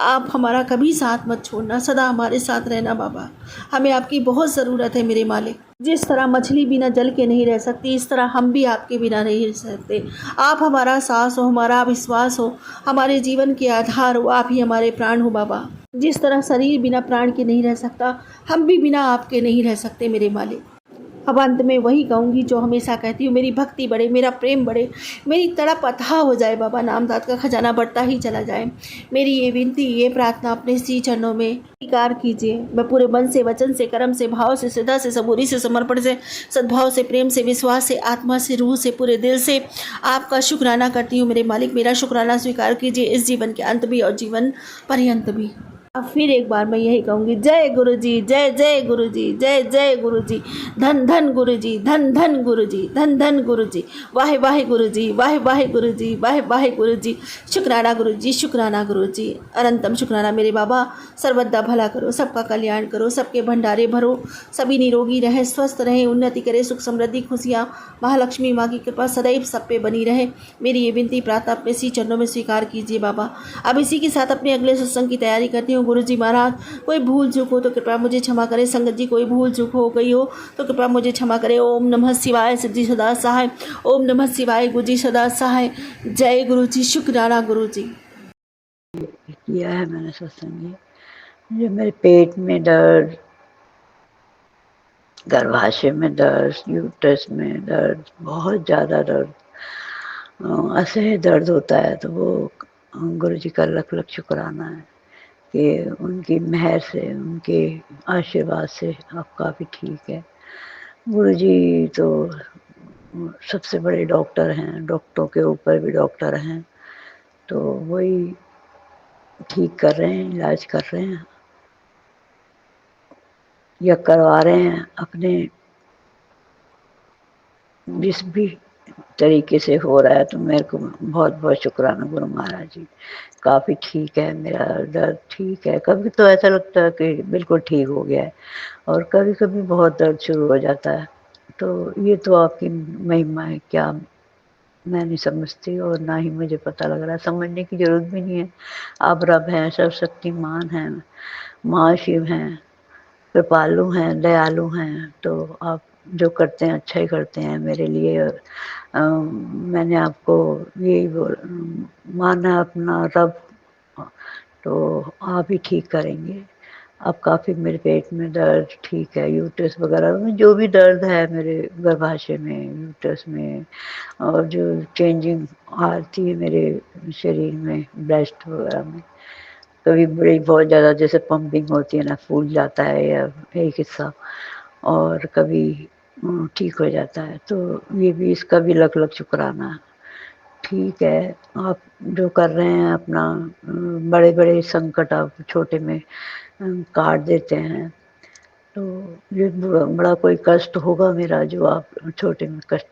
आप हमारा कभी साथ मत छोड़ना, सदा हमारे साथ रहना बाबा, हमें आपकी बहुत ज़रूरत है मेरे मालिक। जिस तरह मछली बिना जल के नहीं रह सकती, इस तरह हम भी आपके बिना नहीं रह सकते। आप हमारा सांस हो, हमारा विश्वास हो, हमारे जीवन के आधार हो, आप ही हमारे प्राण हो बाबा। जिस तरह शरीर बिना प्राण के नहीं रह सकता, हम भी बिना आपके नहीं रह सकते मेरे मालिक। अब अंत में वही कहूँगी जो हमेशा कहती हूँ, मेरी भक्ति बढ़े, मेरा प्रेम बढ़े, मेरी तड़प अथाह हो जाए बाबा, नामदाद का खजाना बढ़ता ही चला जाए। मेरी ये विनती, ये प्रार्थना अपने श्री चरणों में स्वीकार कीजिए। मैं पूरे मन से, वचन से, कर्म से, भाव से, श्रद्धा से, सबूरी से, समर्पण से, सद्भाव से, प्रेम से, विश्वास से, आत्मा से, रूह से, पूरे दिल से आपका शुक्राना करती हूँ मेरे मालिक। मेरा शुक्राना स्वीकार कीजिए इस जीवन के अंत भी और जीवन पर्यंत भी। अब फिर एक बार मैं यही कहूँगी, जय गुरु जी, जय जय गुरु जी, जय जय गुरु जी, धन धन गुरु जी, धन धन गुरु जी, धन धन गुरु जी, वाहे वाहे गुरु जी, वाहे वाहे गुरु जी, वाहे वाहे गुरु जी। शुक्राना गुरु जी, शुक्राना गुरु जी, अनंतम शुक्राना मेरे बाबा। सर्वदा भला करो, सबका कल्याण करो, सबके भंडारे भरो, सभी निरोगी रहे, स्वस्थ रहे, उन्नति करे, सुख समृद्धि खुशियाँ, महालक्ष्मी माँ की कृपा सदैव सब पे बनी रहे। मेरी ये विनती प्रार्थना अपने श्री चरणों में स्वीकार कीजिए बाबा। अब इसी के साथ अपने अगले सत्संग की तैयारी करती हूँ। गुरु जी महाराज, कोई भूल चूक हो तो कृपया मुझे क्षमा करें। संगत जी कोई भूल चूक हो गई हो तो कृपया मुझे क्षमा करें। ओम नमः शिवाय, शिवजी सदा सहाय। ओम नमः शिवाय, गुरु जी सदा सहाय। जय गुरु जी, शुक्राना गुरु जी। किया है मैंने सत्संग, जो मेरे पेट में दर्द, गर्भाशय में दर्द, यूट्रस में दर्द, बहुत ज़्यादा दर्द, असह्य दर्द होता है तो वो गुरु जी का लख लख शुक्राना है कि उनकी मेहर से, उनके आशीर्वाद से आप काफ़ी ठीक है। गुरु जी तो सबसे बड़े डॉक्टर हैं, डॉक्टरों के ऊपर भी डॉक्टर हैं, तो वही ठीक कर रहे हैं, इलाज कर रहे हैं या करवा रहे हैं अपने जिस भी तरीके से हो रहा है। तो मेरे को बहुत बहुत शुक्राना गुरु महाराज जी, काफ़ी ठीक है, मेरा दर्द ठीक है। कभी तो ऐसा लगता है कि बिल्कुल ठीक हो गया है और कभी कभी बहुत दर्द शुरू हो जाता है। तो ये तो आपकी महिमा है, क्या मैं नहीं समझती और ना ही मुझे पता लग रहा है, समझने की ज़रूरत भी नहीं है। आप रब हैं, सर्वशक्तिमान हैं, महाशिव हैं, कृपालु हैं, दयालु हैं, तो आप जो करते हैं अच्छा ही करते हैं मेरे लिए। और मैंने आपको यही माना अपना रब, तो आप ही ठीक करेंगे। अब काफ़ी मेरे पेट में दर्द ठीक है, यूट्रस वगैरह में जो भी दर्द है मेरे गर्भाशय में, यूट्रस में, और जो चेंजिंग आती है मेरे शरीर में, ब्रेस्ट वगैरह में, कभी बड़ी बहुत ज़्यादा जैसे पंपिंग होती है ना, फूल जाता है या एक हिस्सा, और कभी ठीक हो जाता है। तो ये भी, इसका भी लख लख शुक्राना है। ठीक है, आप जो कर रहे हैं अपना, बड़े बड़े संकट आप छोटे में काट देते हैं। तो ये बड़ा बड़ा कोई कष्ट होगा मेरा जो आप छोटे में कष्ट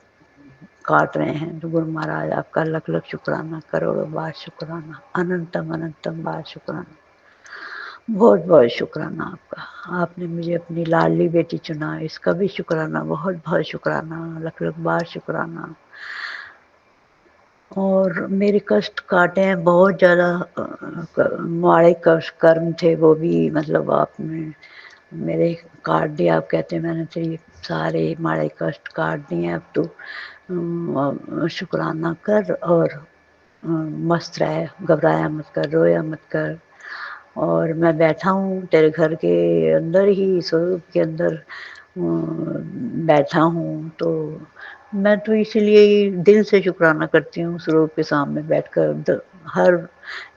काट रहे हैं। तो गुरु महाराज आपका लख लख शुक्राना, करोड़ों बार शुक्राना, अनंतम अनंतम बार शुक्राना, बहुत बहुत शुक्राना आपका। आपने मुझे अपनी लाडली बेटी चुना, इसका भी शुक्राना, बहुत बहुत शुक्राना, लख लख बार शुक्राना। और मेरे कष्ट काटे हैं बहुत ज़्यादा, माड़े कष्ट कर्म थे वो भी, मतलब आपने मेरे काट दिया। आप कहते हैं मैंने तेरी सारे माड़े कष्ट काट दिए, अब तू शुक्राना कर और मस्त रह, घबराया मत कर, रोया मत कर। और मैं बैठा हूँ तेरे घर के अंदर ही, स्वरूप के अंदर बैठा हूँ। तो मैं तो इसीलिए ही दिल से शुक्राना करती हूँ स्वरूप के सामने बैठकर। हर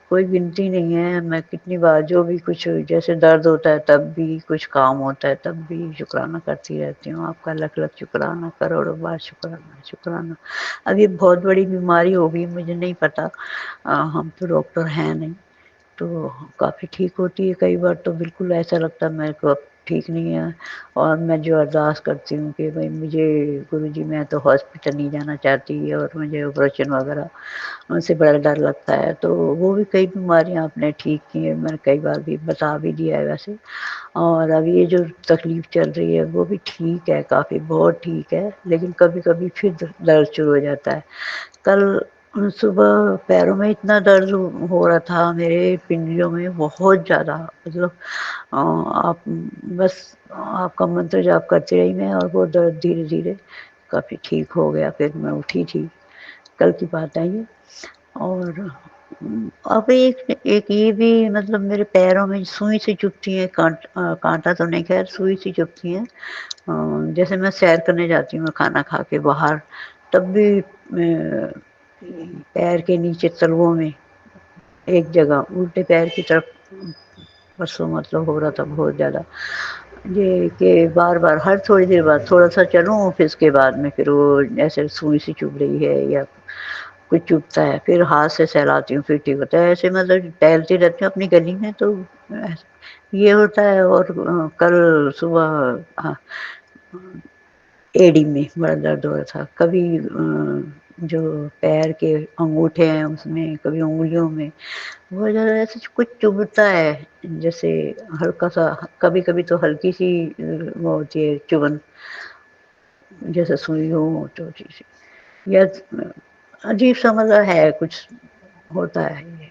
कोई गिनती नहीं है, मैं कितनी बार जो भी कुछ जैसे दर्द होता है तब भी, कुछ काम होता है तब भी शुक्राना करती रहती हूँ। आपका लख लख शुक्राना, करोड़ों बार शुक्राना शुक्राना। अब ये बहुत बड़ी बीमारी होगी, मुझे नहीं पता, हम तो डॉक्टर हैं नहीं। तो काफ़ी ठीक होती है, कई बार तो बिल्कुल ऐसा लगता है मेरे को अब ठीक नहीं है। और मैं जो अरदास करती हूँ कि भाई मुझे गुरुजी, मैं तो हॉस्पिटल नहीं जाना चाहती और मुझे ऑपरेशन वगैरह उनसे बड़ा डर लगता है। तो वो भी कई बीमारियाँ आपने ठीक की हैं, मैंने कई बार भी बता भी दिया है वैसे। और अब ये जो तकलीफ़ चल रही है वो भी ठीक है, काफ़ी बहुत ठीक है, लेकिन कभी कभी फिर दर्द शुरू हो जाता है। कल सुबह पैरों में इतना दर्द हो रहा था, मेरे पिंडलियों में बहुत ज़्यादा, मतलब आप बस आपका मंत्र जाप करती रही मैं, और वो दर्द धीरे धीरे काफ़ी ठीक हो गया। फिर मैं उठी थी, कल की बात है ये। और अब एक एक ये भी, मतलब मेरे पैरों में सुई सी चुभती है, कांटा तो नहीं, खैर सुई सी चुभती है। जैसे मैं सैर करने जाती हूँ खाना खा के बाहर, तब भी पैर के नीचे तलवों में एक जगह उल्टे पैर की तरफ, परसों मतलब हो रहा था बहुत ज़्यादा, ये कि बार बार हर थोड़ी देर बाद थोड़ा सा चलूँ, फिर उसके बाद में फिर वो ऐसे सुई सी चुभ रही है या कुछ चुभता है, फिर हाथ से सहलाती हूँ फिर ठीक होता है। ऐसे मतलब टहलती रहती हूँ अपनी गली में, तो ये होता है। और कल सुबह एड़ी में बड़ा दर्द हो रहा था, कभी जो पैर के अंगूठे हैं उसमें, कभी उंगलियों में बहुत ज़्यादा ऐसे कुछ चुभता है, जैसे हल्का सा, कभी कभी तो हल्की सी वो होती है चुभन, जैसे सुई हो छोटी सी, या अजीब सा मतलब है कुछ, होता है ये।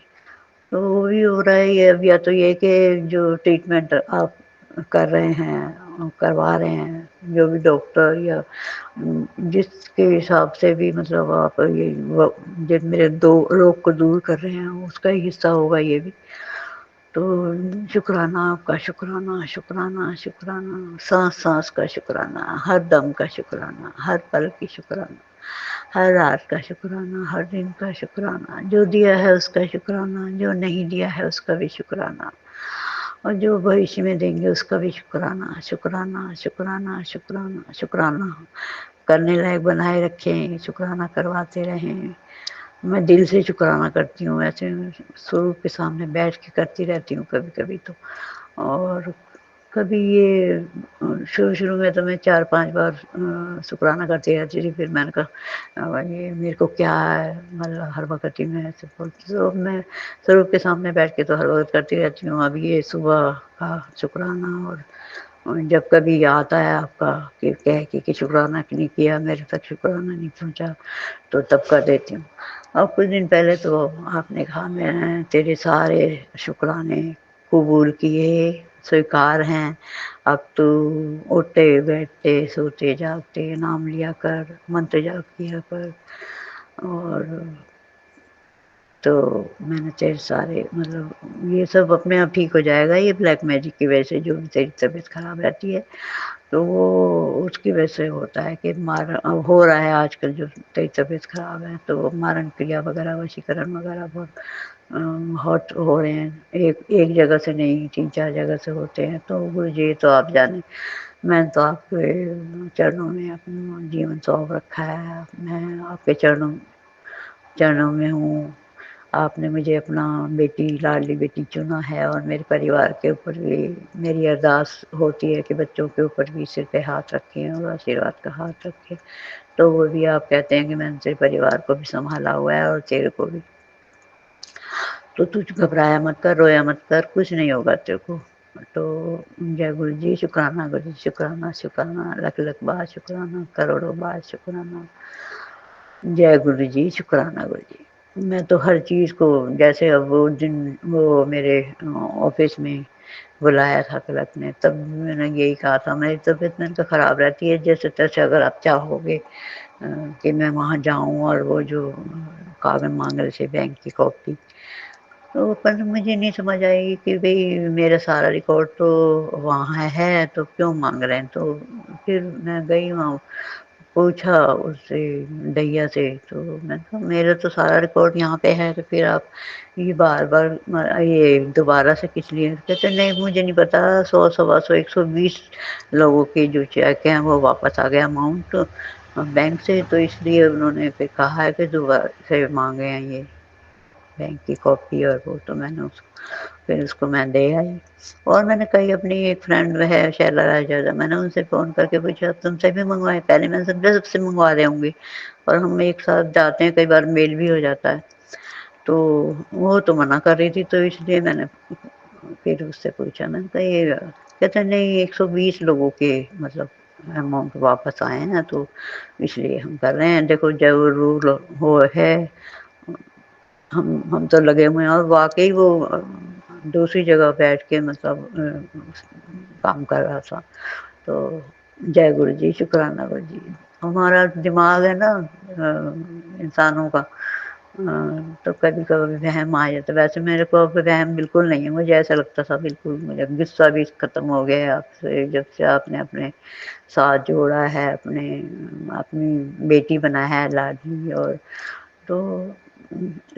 तो वो भी हो रहा है ये। अब या तो ये कि जो ट्रीटमेंट आप कर रहे हैं, करवा रहे हैं, जो भी डॉक्टर या जिसके हिसाब से भी, मतलब आप ये जो मेरे दो रोग को दूर कर रहे हैं उसका ही हिस्सा होगा ये भी। तो शुक्राना आपका, शुक्राना शुक्राना शुक्राना, सांस सांस का शुक्राना, हर दम का शुक्राना, हर पल की शुक्राना। हर रात का शुक्राना, हर दिन का शुक्राना, जो दिया है उसका शुक्राना, जो नहीं दिया है उसका भी शुक्राना, और जो भविष्य में देंगे उसका भी शुक्राना, शुक्राना, शुक्राना, शुक्राना, शुक्राना करने लायक बनाए रखें, शुक्राना करवाते रहें। मैं दिल से शुक्राना करती हूँ, ऐसे स्वरूप के सामने बैठ के करती रहती हूँ कभी-कभी तो। और कभी ये शुरू-शुरू में तो मैं 4-5 बार शुक्राना करती रहती थी, फिर मैंने कहा ये मेरे को क्या है, मतलब हर वक़्त ही मैं ऐसे बोलती, तो अब मैं स्वरूप के सामने बैठ के तो हर वक़्त करती रहती हूँ। अब ये सुबह का शुक्राना, और जब कभी आता है आपका कि कह के शुक्राना नहीं किया, मेरे तक शुक्राना नहीं पहुँचा, तो तब कर देती हूँ। अब कुछ दिन पहले तो आपने कहा मैं तेरे सारे शुक्राने कबूल किए, स्वीकार हैं, अब तू उठते बैठते सोते जागते नाम लिया कर, मंत्र जाप किया कर। और तो मैंने तेरे सारे मतलब ये सब अपने आप ठीक हो जाएगा, ये ब्लैक मैजिक की वजह से जो भी तेरी तबीयत खराब रहती है, तो वो उसकी वजह से होता है कि मारण हो रहा है आजकल, जो तेरी तबीयत खराब है तो मारण क्रिया वगैरह, वशीकरण वगैरह बहुत हो रहे हैं, एक जगह से नहीं 3-4 जगह से होते हैं। तो गुरु जी तो आप जाने, मैंने तो आपके चरणों में अपना जीवन सौंप रखा है, मैं आपके चरणों चरणों में हूँ। आपने मुझे अपना बेटी, लाडली बेटी चुना है, और मेरे परिवार के ऊपर भी मेरी अरदास होती है कि बच्चों के ऊपर भी सिर पे हाथ रखें और आशीर्वाद का हाथ रखें। तो वो भी आप कहते हैं कि मैंने तेरे परिवार को भी सँभाला हुआ है और तेरे को भी। तो तू घबराया मत कर, रोया मत कर, कुछ नहीं होगा तेरे को। तो जय गुरु जी, शुक्राना गुरु जी, शुक्राना, शुक्राना, लख-लख बार शुक्राना, करोड़ों बार शुक्राना। जय गुरु जी, शुक्राना गुरु जी। मैं तो हर चीज़ को, जैसे अब वो दिन वो मेरे ऑफ़िस में बुलाया था क्लर्क ने, तब मैंने यही कहा था मेरी तबीयत मैंने कहा ख़राब रहती है, जैसे-तैसे अगर आप चाहोगे कि मैं वहाँ जाऊँ और वो जो कागज़ माँग रहे थे बैंक की कॉपी, तो पर मुझे नहीं समझ आई कि भई मेरा सारा रिकॉर्ड तो वहाँ है, तो क्यों माँग रहे हैं? तो फिर मैं गई वहाँ, पूछा उससे दैया से, तो मैंने कहा मेरा तो सारा रिकॉर्ड यहाँ पे है, तो फिर आप ये बार-बार ये दोबारा से किस लिए? कहते नहीं मुझे नहीं पता, 100 सवा 100 120 लोगों के जो चेक हैं वो वापस आ गया अमाउंट बैंक से, तो इसलिए उन्होंने फिर कहा है कि दोबारा से माँगे हैं ये बैंक की कॉपी और वो, तो मैंने उसको फिर उसको मैं दे आई। और मैंने कई अपनी एक फ्रेंड है शैला राजदादा, मैंने उनसे फ़ोन करके पूछा तुमसे भी मँगवाए? पहले मैंने समझा सबसे मँगवा रहे होंगे, और हम एक साथ जाते हैं, कई बार मेल भी हो जाता है। तो वो तो मना कर रही थी, तो इसलिए मैंने फिर उससे पूछा, मैंने कहा ये कहते नहीं 120 लोगों के मतलब अमाउंट वापस आए हैं, तो इसलिए हम कर रहे हैं। देखो जब रूल वो है, हम तो लगे हुए हैं, और वाक़ई वो दूसरी जगह बैठ के मतलब काम कर रहा था। तो जय गुरु जी, शुक्राना गुरु जी। हमारा दिमाग है ना इंसानों का, तो कभी-कभी वहम आ जाता है। वैसे मेरे को अब वहम बिल्कुल नहीं है, मुझे ऐसा लगता था बिल्कुल, मुझे गुस्सा भी खत्म हो गया है आपसे, जब से आपने अपने साथ जोड़ा है, अपनी बेटी बनाया है लाडली, और तो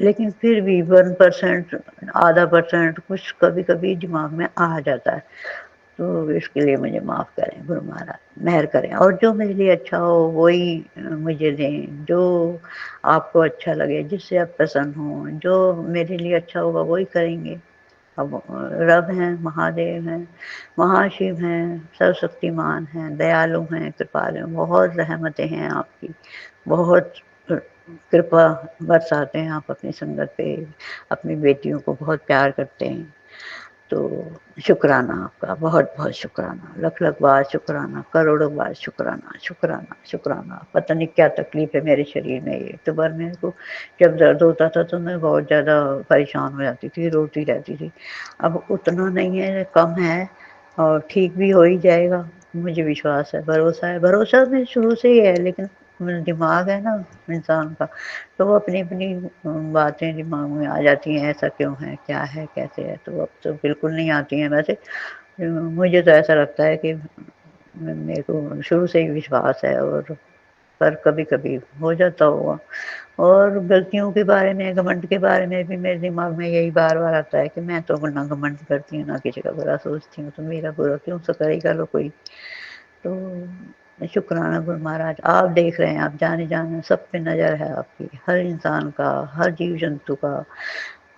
लेकिन फिर भी 1% आधा परसेंट कुछ कभी-कभी दिमाग में आ जाता है। तो इसके लिए मुझे माफ़ करें गुरु महाराज, मेहर करें, और जो मेरे लिए अच्छा हो वही मुझे दें, जो आपको अच्छा लगे, जिससे आप प्रसन्न हों, जो मेरे लिए अच्छा होगा वही करेंगे। अब रब हैं, महादेव हैं, महाशिव हैं, सर्वशक्तिमान हैं, दयालु हैं, कृपालु हैं, बहुत रहमतें हैं आपकी, बहुत कृपा बरसाते हैं आप अपनी संगत पे, अपनी बेटियों को बहुत प्यार करते हैं। तो शुक्राना आपका, बहुत-बहुत शुक्राना, लख-लख बार शुक्राना, करोड़ों बार शुक्राना, शुक्राना, शुक्राना। पता नहीं क्या तकलीफ़ है मेरे शरीर में, एक तो बार मेरे को जब दर्द होता था तो मैं बहुत ज़्यादा परेशान हो जाती थी, रोती रहती थी। अब उतना नहीं है, कम है, और ठीक भी हो ही जाएगा, मुझे विश्वास है, भरोसा मेरे शुरू से ही है, लेकिन दिमाग है ना इंसान का, तो वो अपनी-अपनी बातें दिमाग में आ जाती हैं, ऐसा क्यों है, क्या है, कैसे है, तो अब तो बिल्कुल नहीं आती हैं वैसे। मुझे तो ऐसा लगता है कि मेरे को शुरू से ही विश्वास है, और पर कभी कभी हो जाता होगा। और गलतियों के बारे में, घमंड के बारे में भी मेरे दिमाग में यही बार बार आता है कि मैं तो ना घमंड करती हूँ, ना किसी का बुरा सोचती हूँ, तो मेरा बुरा क्यों सा करेगा लो कोई। तो शुक्राना गुरु महाराज, आप देख रहे हैं, आप जाने जाने सब पे नज़र है आपकी, हर इंसान का, हर जीव जंतु का,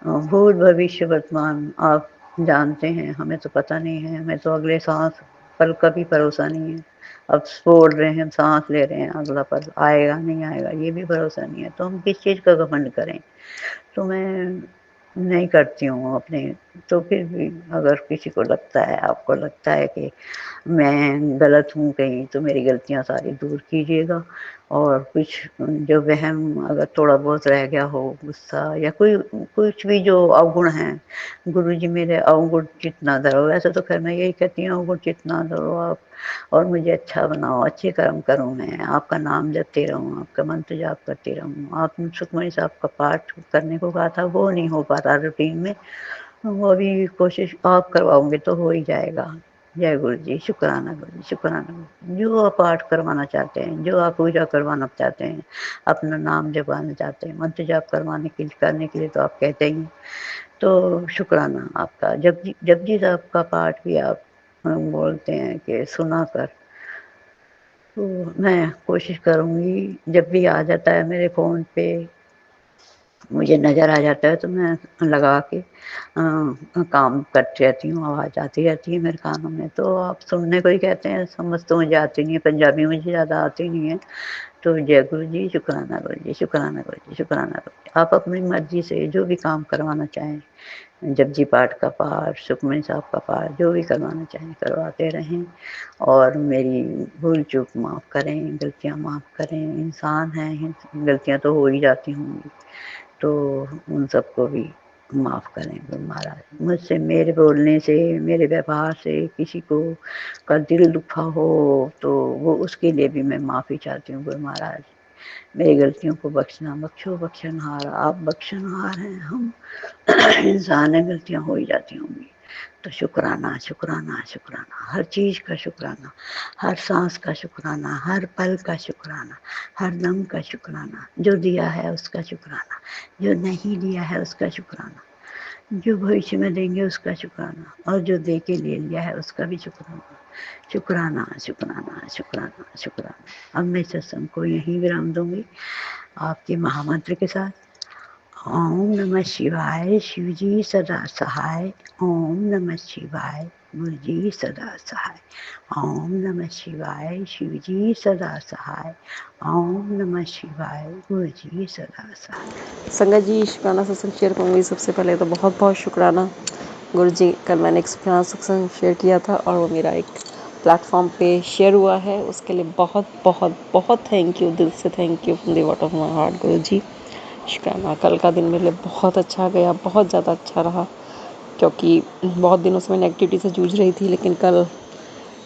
भूत भविष्य वर्तमान आप जानते हैं। हमें तो पता नहीं है, हमें तो अगले सांस पल का भी भरोसा नहीं है। अब बोल रहे हैं, सांस ले रहे हैं, अगला पल आएगा नहीं आएगा ये भी भरोसा नहीं है, तो हम किस चीज़ का घमंड करें। तो मैं नहीं करती हूँ अपने। तो फिर भी अगर किसी को लगता है, आपको लगता है कि मैं गलत हूँ कहीं, तो मेरी गलतियाँ सारी दूर कीजिएगा। और कुछ जो वहम अगर थोड़ा बहुत रह गया हो, गुस्सा या कोई कुछ भी जो अवगुण हैं, गुरुजी मेरे अवगुण चितना धरो। वैसे तो खैर मैं यही कहती हूँ, अवगुण चितना धरो आप, और मुझे अच्छा बनाओ, अच्छे कर्म करूँ, मैं आपका नाम जपती रहूँ, आपका मंत्र जाप करती रहूँ। आप सुखमणि साहब का पाठ करने को कहा था, वो नहीं हो पाता रूटीन में, वो भी कोशिश आप करवाओगे तो हो ही जाएगा। जय गुरु जी, शुक्राना गुरु जी, शुक्राना गुरु जी। जो आप पाठ करवाना चाहते हैं, जो आप पूजा करवाना चाहते हैं, अपना नाम जपवाना चाहते हैं, मंत्र जाप करने के लिए तो आप कहते ही हैं। तो शुक्राना आपका। जपजी साहब का पाठ भी आप बोलते हैं कि सुना कर, तो मैं कोशिश करूँगी, जब भी आ जाता है मेरे फ़ोन पे, मुझे नज़र आ जाता है तो मैं लगा के काम करती रहती हूँ, आवाज़ आती रहती है मेरे कानों में। तो आप सुनने को ही कहते हैं, समझ तो मुझे आती नहीं है, पंजाबी मुझे ज़्यादा आती नहीं है। तो जय गुरु जी, शुक्राना गुरु जी, शुक्राना गुरु जी, शुक्राना गुरु जी। आप अपनी मर्ज़ी से जो भी काम करवाना चाहें, जपजी पाठ का पाठ, सुखमणि साहब का पाठ, जो भी करवाना चाहें करवाते रहें, और मेरी भूल चूक माफ़ करें, गलतियाँ माफ़ करें। इंसान हैं, गलतियाँ तो हो ही जाती होंगी, तो उन सबको भी माफ़ करें गुरु महाराज। मुझसे, मेरे बोलने से, मेरे व्यवहार से किसी को का दिल दुखा हो, तो वो उसके लिए भी मैं माफ़ी चाहती हूँ गुरु महाराज। मेरी गलतियों को बख्शना, बख्शो बख्शनहार, आप बख्शनहार हैं, हम इंसान हैं, गलतियाँ हो ही जाती होंगी। तो शुक्राना शुक्राना शुक्राना, हर चीज़ का शुक्राना, हर सांस का शुक्राना, हर पल का शुक्राना, हर दम का शुक्राना। जो दिया है उसका शुक्राना, जो नहीं दिया है उसका शुक्राना, जो भविष्य में देंगे उसका शुक्राना, और जो दे के ले लिया है उसका भी शुक्राना। शुक्राना शुक्राना शुक्राना शुक्राना। अब मैं सत्संग को यहीं विराम दूंगी आपके महामंत्र के साथ। ओम नमः शिवाय, शिव जी सदा सहाय। ओम नमः शिवाय, गुरु जी सदा सहाय। ओम नमः शिवाय, शिव जी सदा सहाय। ओम नमः शिवाय, गुरु जी सदा सहाय। संगत जी, शुक्राना सत्संग शेयर करूँगी। सबसे पहले तो बहुत बहुत शुक्राना गुरु जी। कल मैंने एक शुक्राना सत्संग शेयर किया था और वो मेरा एक प्लेटफॉर्म पे शेयर हुआ है, उसके लिए बहुत बहुत बहुत थैंक यू, दिल से thank you from the bottom of my heart गुरु जी, शुक्राना। कल का दिन मेरे लिए बहुत अच्छा गया, बहुत ज़्यादा अच्छा रहा, क्योंकि बहुत दिनों से मैं नेगेटिविटी से जूझ रही थी। लेकिन कल,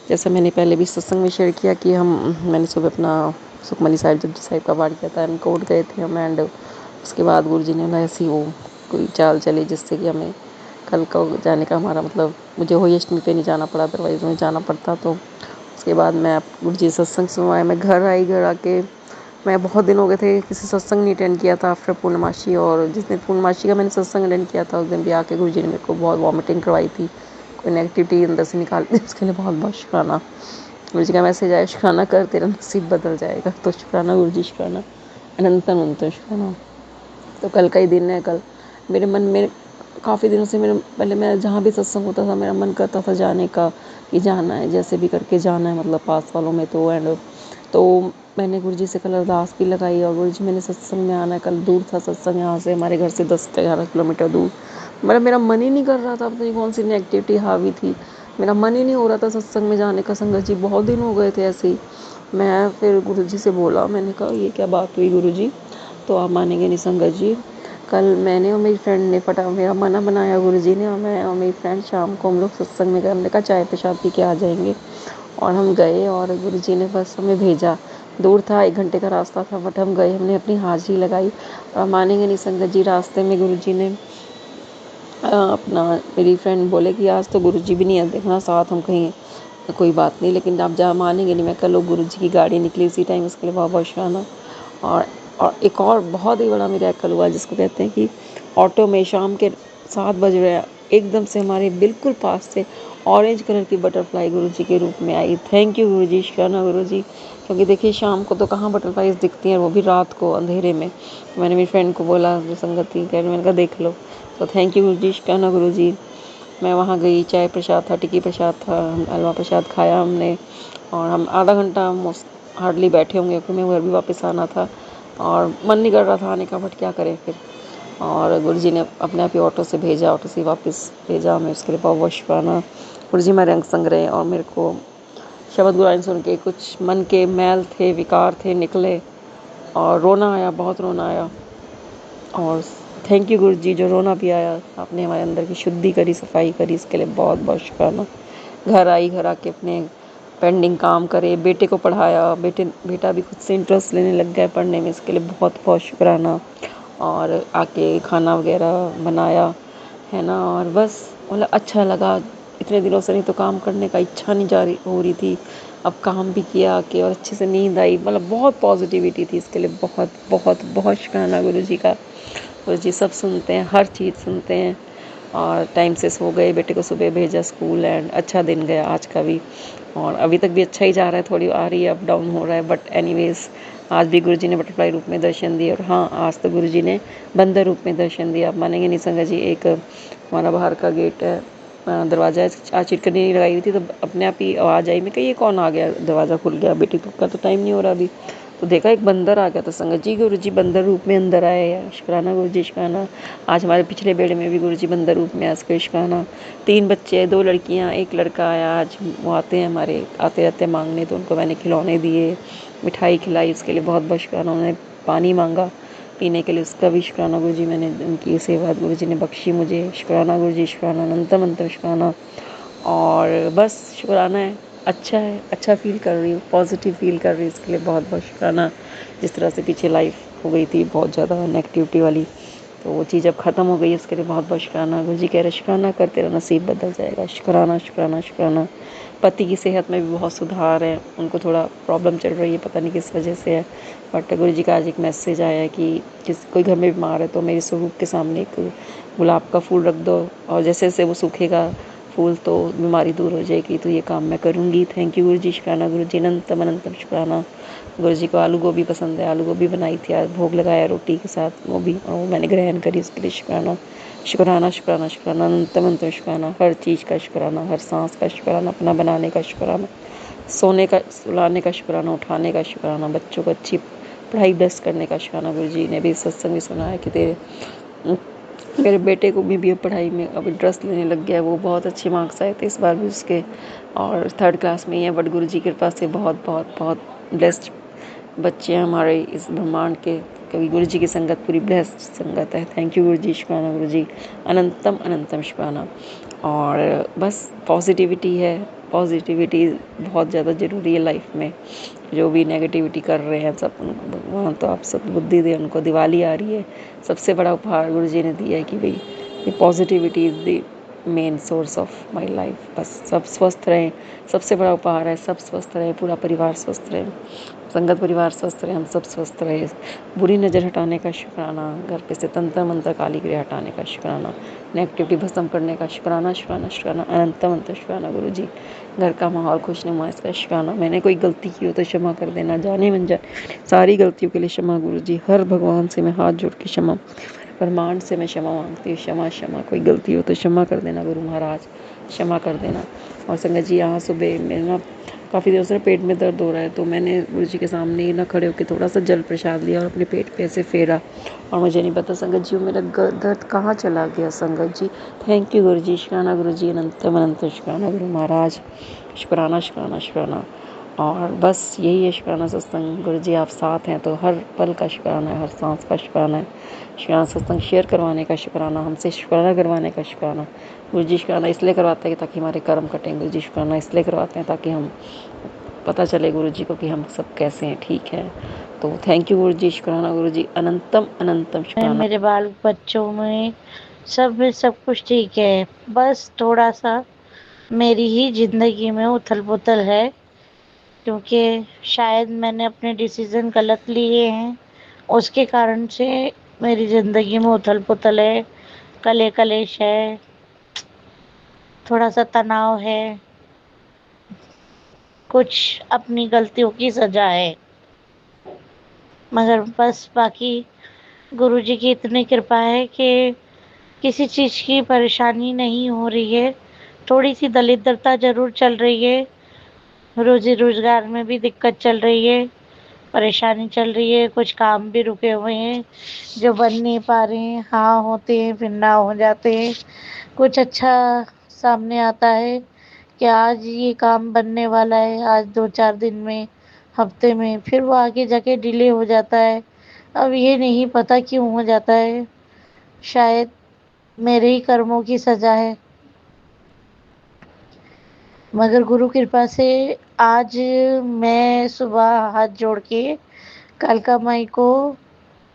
जैसे मैंने पहले भी सत्संग में शेयर किया कि मैंने सुबह अपना सुखमनी साहिब जपजी साहिब का पाठ किया था, एंड कोर्ट गए थे हम, एंड उसके बाद गुरु जी ने ना ऐसी वो कोई चाल चली जिससे कि हमें कल को जाने का हमारा मतलब, मुझे होली अष्टमी पे नहीं जाना पड़ा, अदरवाइज़ मुझे जाना पड़ता। तो उसके बाद मैं गुरु जी सत्संग सुनवाए, मैं घर आई, घर आके मैं बहुत दिन हो गए थे किसी सत्संग नहीं अटेंड किया था आफ्टर पूर्णमासी, और जिस दिन पूर्णमासी का मैंने सत्संग अटेंड किया था उस दिन भी आके गुरु जी ने मेरे को बहुत वॉमिटिंग करवाई थी, कोई नेगेटिविटी अंदर से निकाल दी। उसके लिए बहुत बहुत शुक्राना। गुरु जी का मैसेज आया, शुक्राना कर तेरा नसीब बदल जाएगा। तो शुक्राना गुरु जी, शुक्राना, अनंत अनंत शुक्राना। तो कल का ही दिन है। कल मेरे मन में काफ़ी दिनों से, मेरे पहले मैं जहाँ भी सत्संग होता था मेरा मन करता था जाने का, कि जाना है, जैसे भी करके जाना है, मतलब पास वालों में। तो मैंने गुरु जी से कल अरदास भी लगाई, और गुरु जी मैंने सत्संग में आना है। कल दूर था सत्संग, यहाँ से हमारे घर से 10-11 किलोमीटर दूर। मेरा मन ही नहीं कर रहा था, पता नहीं कौन सी नेगेटिविटी हावी थी, मेरा मन ही नहीं हो रहा था सत्संग में जाने का। संगत जी, बहुत दिन हो गए थे ऐसे ही। मैं फिर गुरु जी से बोला, मैंने कहा ये क्या बात हुई गुरु जी? तो आप मानेंगे नहीं संगत जी, कल मैंने और मेरी फ्रेंड ने मेरा मना बनाया गुरु जी ने, और मैं और मेरी फ्रेंड शाम को हम लोग सत्संग में गए। हमने कहा चाय पेशाब पी के आ जाएंगे, और हम गए, और गुरु जी ने बस हमें भेजा। दूर था, 1 घंटे का रास्ता था, बट हम गए, हमने अपनी हाजिरी लगाई। और मानेंगे नहीं संगत जी, रास्ते में गुरु जी ने अपना, मेरी फ्रेंड बोले कि आज तो गुरु जी भी नहीं है, देखना साथ हम कहीं कोई बात नहीं, लेकिन आप जहाँ मानेंगे नहीं, मैं कल लोग गुरुजी की गाड़ी निकली उसी टाइम, उसके लिए बहुत बहुत शुक्राना। और एक और बहुत ही बड़ा मिरेकल हुआ जिसको कहते हैं कि ऑटो में शाम के 7 बज रहे हैं, एकदम से हमारे बिल्कुल पास से ऑरेंज कलर की बटरफ्लाई गुरुजी के रूप में आई। थैंक यू गुरुजी, शुक्राना गुरुजी। क्योंकि देखिए शाम को तो कहाँ बटरफ्लाईज दिखती हैं, वो भी रात को अंधेरे में। मैंने मेरी फ्रेंड को बोला, जो संगति कह रही, मैंने कहा देख लो। तो थैंक यू गुरुजी, शुक्राना गुरुजी। मैं वहाँ गई, चाय प्रसाद था, टिक्की प्रसाद था, हलवा प्रसाद खाया हमने, और हम आधा घंटा हार्डली बैठे होंगे, क्योंकि मैं घर भी वापस आना था और मन नहीं कर रहा था आने का, बट क्या करें फिर। और गुरुजी ने अपने आप ही ऑटो से भेजा, ऑटो से वापस भेजा हमें, उसके लिए बहुत बहुत शुक्राना। गुरुजी मेरे रंग संग रहे, और मेरे को शब्द गुरानी सुन के कुछ मन के मैल थे, विकार थे, निकले, और रोना आया, बहुत रोना आया। और थैंक यू गुरुजी, जो रोना भी आया, आपने हमारे अंदर की शुद्धि करी, सफाई करी, इसके लिए बहुत बहुत शुक्राना। घर आई, घर आके अपने पेंडिंग काम करे, बेटे को पढ़ाया, बेटा भी खुद से इंटरेस्ट लेने लग गया पढ़ने में, इसके लिए बहुत बहुत शुक्राना। और आके खाना वगैरह बनाया है ना, और बस मतलब अच्छा लगा। इतने दिनों से नहीं तो काम करने का इच्छा नहीं जा रही हो रही थी, अब काम भी किया आके, और अच्छे से नींद आई, मतलब बहुत पॉजिटिविटी थी। इसके लिए बहुत बहुत बहुत शुक्राना गुरुजी का। गुरुजी सब सुनते हैं, हर चीज़ सुनते हैं। और टाइम से सो गए, बेटे को सुबह भेजा स्कूल, एंड अच्छा दिन गया आज का भी, और अभी तक भी अच्छा ही जा रहा है, थोड़ी आ रही है, अप डाउन हो रहा है, बट एनीवेज आज भी गुरुजी ने बटरफ्लाई रूप में दर्शन दिए। और हाँ, आज तो गुरुजी ने बंदर रूप में दर्शन दिया। आप मानेंगे नहीं संगत जी, एक हमारा बाहर का गेट है, दरवाज़ा है, आज चिटकनी नहीं लगाई हुई थी, तो अपने आप ही आवाज़ आई, मैं कही ये कौन आ गया, दरवाज़ा खुल गया, बेटी का तो टाइम नहीं हो रहा अभी, तो देखा एक बंदर आ गया। तो संगत जी गुरुजी बंदर रूप में अंदर आए हैं, शुक्राना गुरुजी, शुक्राना। आज हमारे पिछले बेड़े में भी गुरुजी बंदर रूप में, आज का शुक्राना। 3 बच्चे, 2 लड़कियां, 1 लड़का आया। आज वो आते हैं हमारे, आते रहते हैं मांगने, तो उनको मैंने खिलौने दिए, मिठाई खिलाई, उसके लिए बहुत बहुत शुक्राना। उन्होंने पानी मांगा पीने के लिए, उसका भी शुक्राना गुरुजी, मैंने उनकी सेवा गुरुजी ने बख्शी मुझे, शुक्राना गुरुजी, शुक्राना, अनंतम अनंतम शुक्राना। और बस शुक्राना है, अच्छा फील कर रही हूँ, पॉजिटिव फील कर रही हूँ, इसके लिए बहुत बहुत शुक्राना। जिस तरह से पीछे लाइफ हो गई थी बहुत ज़्यादा नेगेटिविटी वाली, तो वो चीज़ अब ख़त्म हो गई है, उसके लिए बहुत बहुत शुक्राना। गुरुजी कह रहे शुक्राना कर, तेरा नसीब बदल जाएगा, शुक्राना शुक्राना शुक्राना। पति की सेहत में भी बहुत सुधार है, उनको थोड़ा प्रॉब्लम चल रही है, पता नहीं किस वजह से है, बट गुरुजी का आज एक मैसेज आया है कि कोई घर में बीमार है तो मेरे स्वरूप के सामने एक गुलाब का फूल रख दो, और जैसे जैसे वो सूखेगा फूल तो बीमारी दूर हो जाएगी, तो ये काम मैं करूँगी। थैंक यू गुरुजी, शुक्राना गुरुजी, अनंतम अनंतम शुक्राना। गुरुजी को आलू गोभी पसंद है, आलू गोभी बनाई थी आज, भोग लगाया रोटी के साथ, वो भी, और वो मैंने ग्रहण करी, उसके लिए शुक्राना शुक्राना शुक्राना शुक्राना, अनंतम अनंतम शुक्राना। हर चीज़ का शुक्राना, हर सांस का शुक्राना, अपना बनाने का शुक्राना, सोने का, सुलाने का शुक्राना, उठाने का शुक्राना, बच्चों को अच्छी पढ़ाई बेस्ट करने का शुक्राना। गुरुजी ने भी सत्संग में सुना है कि मेरे बेटे को भी अब पढ़ाई में अब इंटरेस्ट लेने लग गया है, वो बहुत अच्छे मार्क्स आए थे इस बार भी उसके, और 3rd क्लास में ही है, बट गुरुजी की कृपा से बहुत बहुत बहुत ब्लेस्ड बच्चे हैं हमारे इस ब्रह्मांड के। कभी गुरुजी की संगत पूरी ब्लेस्ड संगत है। थैंक यू गुरुजी, शुक्राना गुरुजी, अनंतम अनंतम शुक्राना। और बस पॉजिटिविटी है, पॉजिटिविटी बहुत ज़्यादा ज़रूरी है लाइफ में। जो भी नेगेटिविटी कर रहे हैं सब, भगवान तो आप सब बुद्धि दे उनको। दिवाली आ रही है, सबसे बड़ा उपहार गुरुजी ने दिया है कि भाई ये positivity is the main source of my life. बस सब स्वस्थ रहें, सबसे बड़ा उपहार है, सब स्वस्थ रहें, पूरा परिवार स्वस्थ रहे, संगत परिवार स्वस्थ रहे, हम सब स्वस्थ रहे। बुरी नज़र हटाने का शुक्राना, घर पे से तंत्र मंत्र काली क्रिया हटाने का शुक्राना, नेगेटिविटी भस्म करने का शुक्राना शुक्राना शुक्राना, अनंतम अनंत शुक्राना गुरुजी। घर का माहौल खुशनुमा, इसका शुक्राना। मैंने कोई गलती की हो तो क्षमा कर देना, जाने मन जाने सारी गलतियों के लिए क्षमा गुरुजी। हर भगवान से मैं हाथ जोड़ के क्षमा, ब्रह्मांड से मैं क्षमा मांगती हूँ, क्षमा क्षमा, कोई गलती हो तो क्षमा कर देना गुरु महाराज, क्षमा कर देना। और संगत जी यहाँ सुबह मेरे ना काफ़ी देर से पेट में दर्द हो रहा है, तो मैंने गुरुजी के सामने ही ना खड़े होकर थोड़ा सा जल प्रसाद लिया और अपने पेट पे ऐसे फेरा, और मुझे नहीं पता संगत जी मेरा दर्द कहाँ चला गया। संगत जी थैंक यू गुरुजी, शुक्राना गुरुजी, अनंतम अनंत शुक्राना गुरु महाराज, शुक्राना शुक्राना शुक्राना। और बस यही है शुक्राना सत्संग। गुरुजी आप साथ हैं तो हर पल का शुक्राना है, हर सांस का शुक्राना है। शुक्राना सत्संग शेयर करवाने का शुक्राना, हमसे शुक्राना करवाने का शुक्राना। गुरुजी शुक्राना इसलिए करवाते हैं ताकि हमारे कर्म कटें। गुरुजी शुक्राना इसलिए करवाते हैं ताकि हम पता चले गुरुजी को कि हम सब कैसे हैं, ठीक है। तो थैंक यू गुरुजी, शुक्राना गुरुजी, अनंतम अनंतम शुक्राना। मेरे बाल बच्चों में सब कुछ ठीक है, बस थोड़ा सा मेरी ही ज़िंदगी में उथल पुथल है, क्योंकि शायद मैंने अपने डिसीज़न गलत लिए हैं, उसके कारण से मेरी ज़िंदगी में उथल पुथल है, कले कलेश है, थोड़ा सा तनाव है, कुछ अपनी गलतियों की सज़ा है। मगर बस बाकी गुरुजी की इतनी कृपा है कि किसी चीज़ की परेशानी नहीं हो रही है। थोड़ी सी दरिद्रता ज़रूर चल रही है, रोज़ी रोज़गार में भी दिक्कत चल रही है, परेशानी चल रही है, कुछ काम भी रुके हुए हैं जो बन नहीं पा रहे हैं, हाँ होते हैं फिर ना हो जाते हैं। कुछ अच्छा सामने आता है कि आज ये काम बनने वाला है, आज 2-4 दिन में, हफ्ते में, फिर वो आगे जाके डिले हो जाता है। अब ये नहीं पता क्यों हो जाता है, शायद मेरे ही कर्मों की सज़ा है। मगर गुरु कृपा से आज मैं सुबह हाथ जोड़ के कालका माई को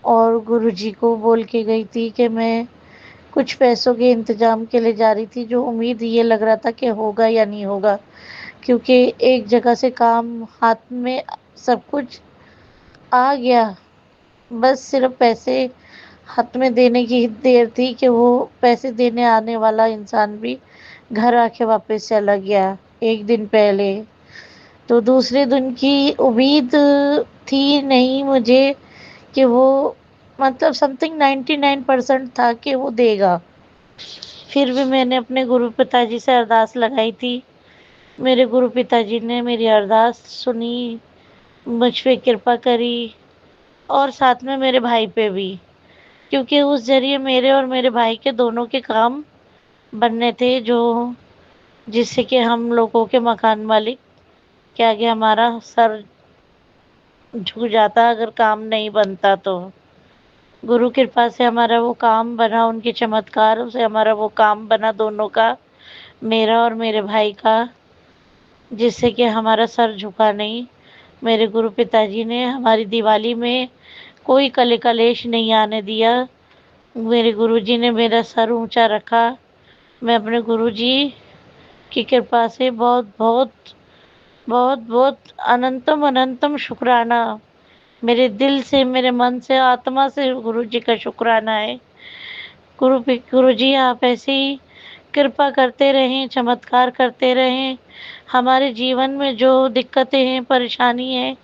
और गुरुजी को बोल के गई थी कि मैं कुछ पैसों के इंतज़ाम के लिए जा रही थी, जो उम्मीद ये लग रहा था कि होगा या नहीं होगा, क्योंकि एक जगह से काम हाथ में सब कुछ आ गया, बस सिर्फ पैसे हाथ में देने की ही देर थी कि वो पैसे देने आने वाला इंसान भी घर आके वापस चला गया एक दिन पहले। तो दूसरे दिन की उम्मीद थी नहीं मुझे कि वो, मतलब समथिंग 99% था कि वो देगा। फिर भी मैंने अपने गुरु पिताजी से अरदास लगाई थी। मेरे गुरु पिताजी ने मेरी अरदास सुनी, मुझ पे कृपा करी और साथ में मेरे भाई पे भी, क्योंकि उस ज़रिए मेरे और मेरे भाई के दोनों के काम बनने थे, जो जिससे कि हम लोगों के मकान मालिक के आगे हमारा सर झुक जाता अगर काम नहीं बनता तो। गुरु कृपा से हमारा वो काम बना, उनके चमत्कार से हमारा वो काम बना दोनों का, मेरा और मेरे भाई का, जिससे कि हमारा सर झुका नहीं। मेरे गुरु पिताजी ने हमारी दिवाली में कोई कले कलेश नहीं आने दिया। मेरे गुरुजी ने मेरा सर ऊंचा रखा। मैं अपने गुरुजी की कृपा से बहुत बहुत बहुत बहुत अनंतम अनंतम शुक्राना, मेरे दिल से, मेरे मन से, आत्मा से गुरुजी का शुक्राना है। गुरुजी आप ऐसे ही कृपा करते रहें, चमत्कार करते रहें। हमारे जीवन में जो दिक्कतें हैं, परेशानी है,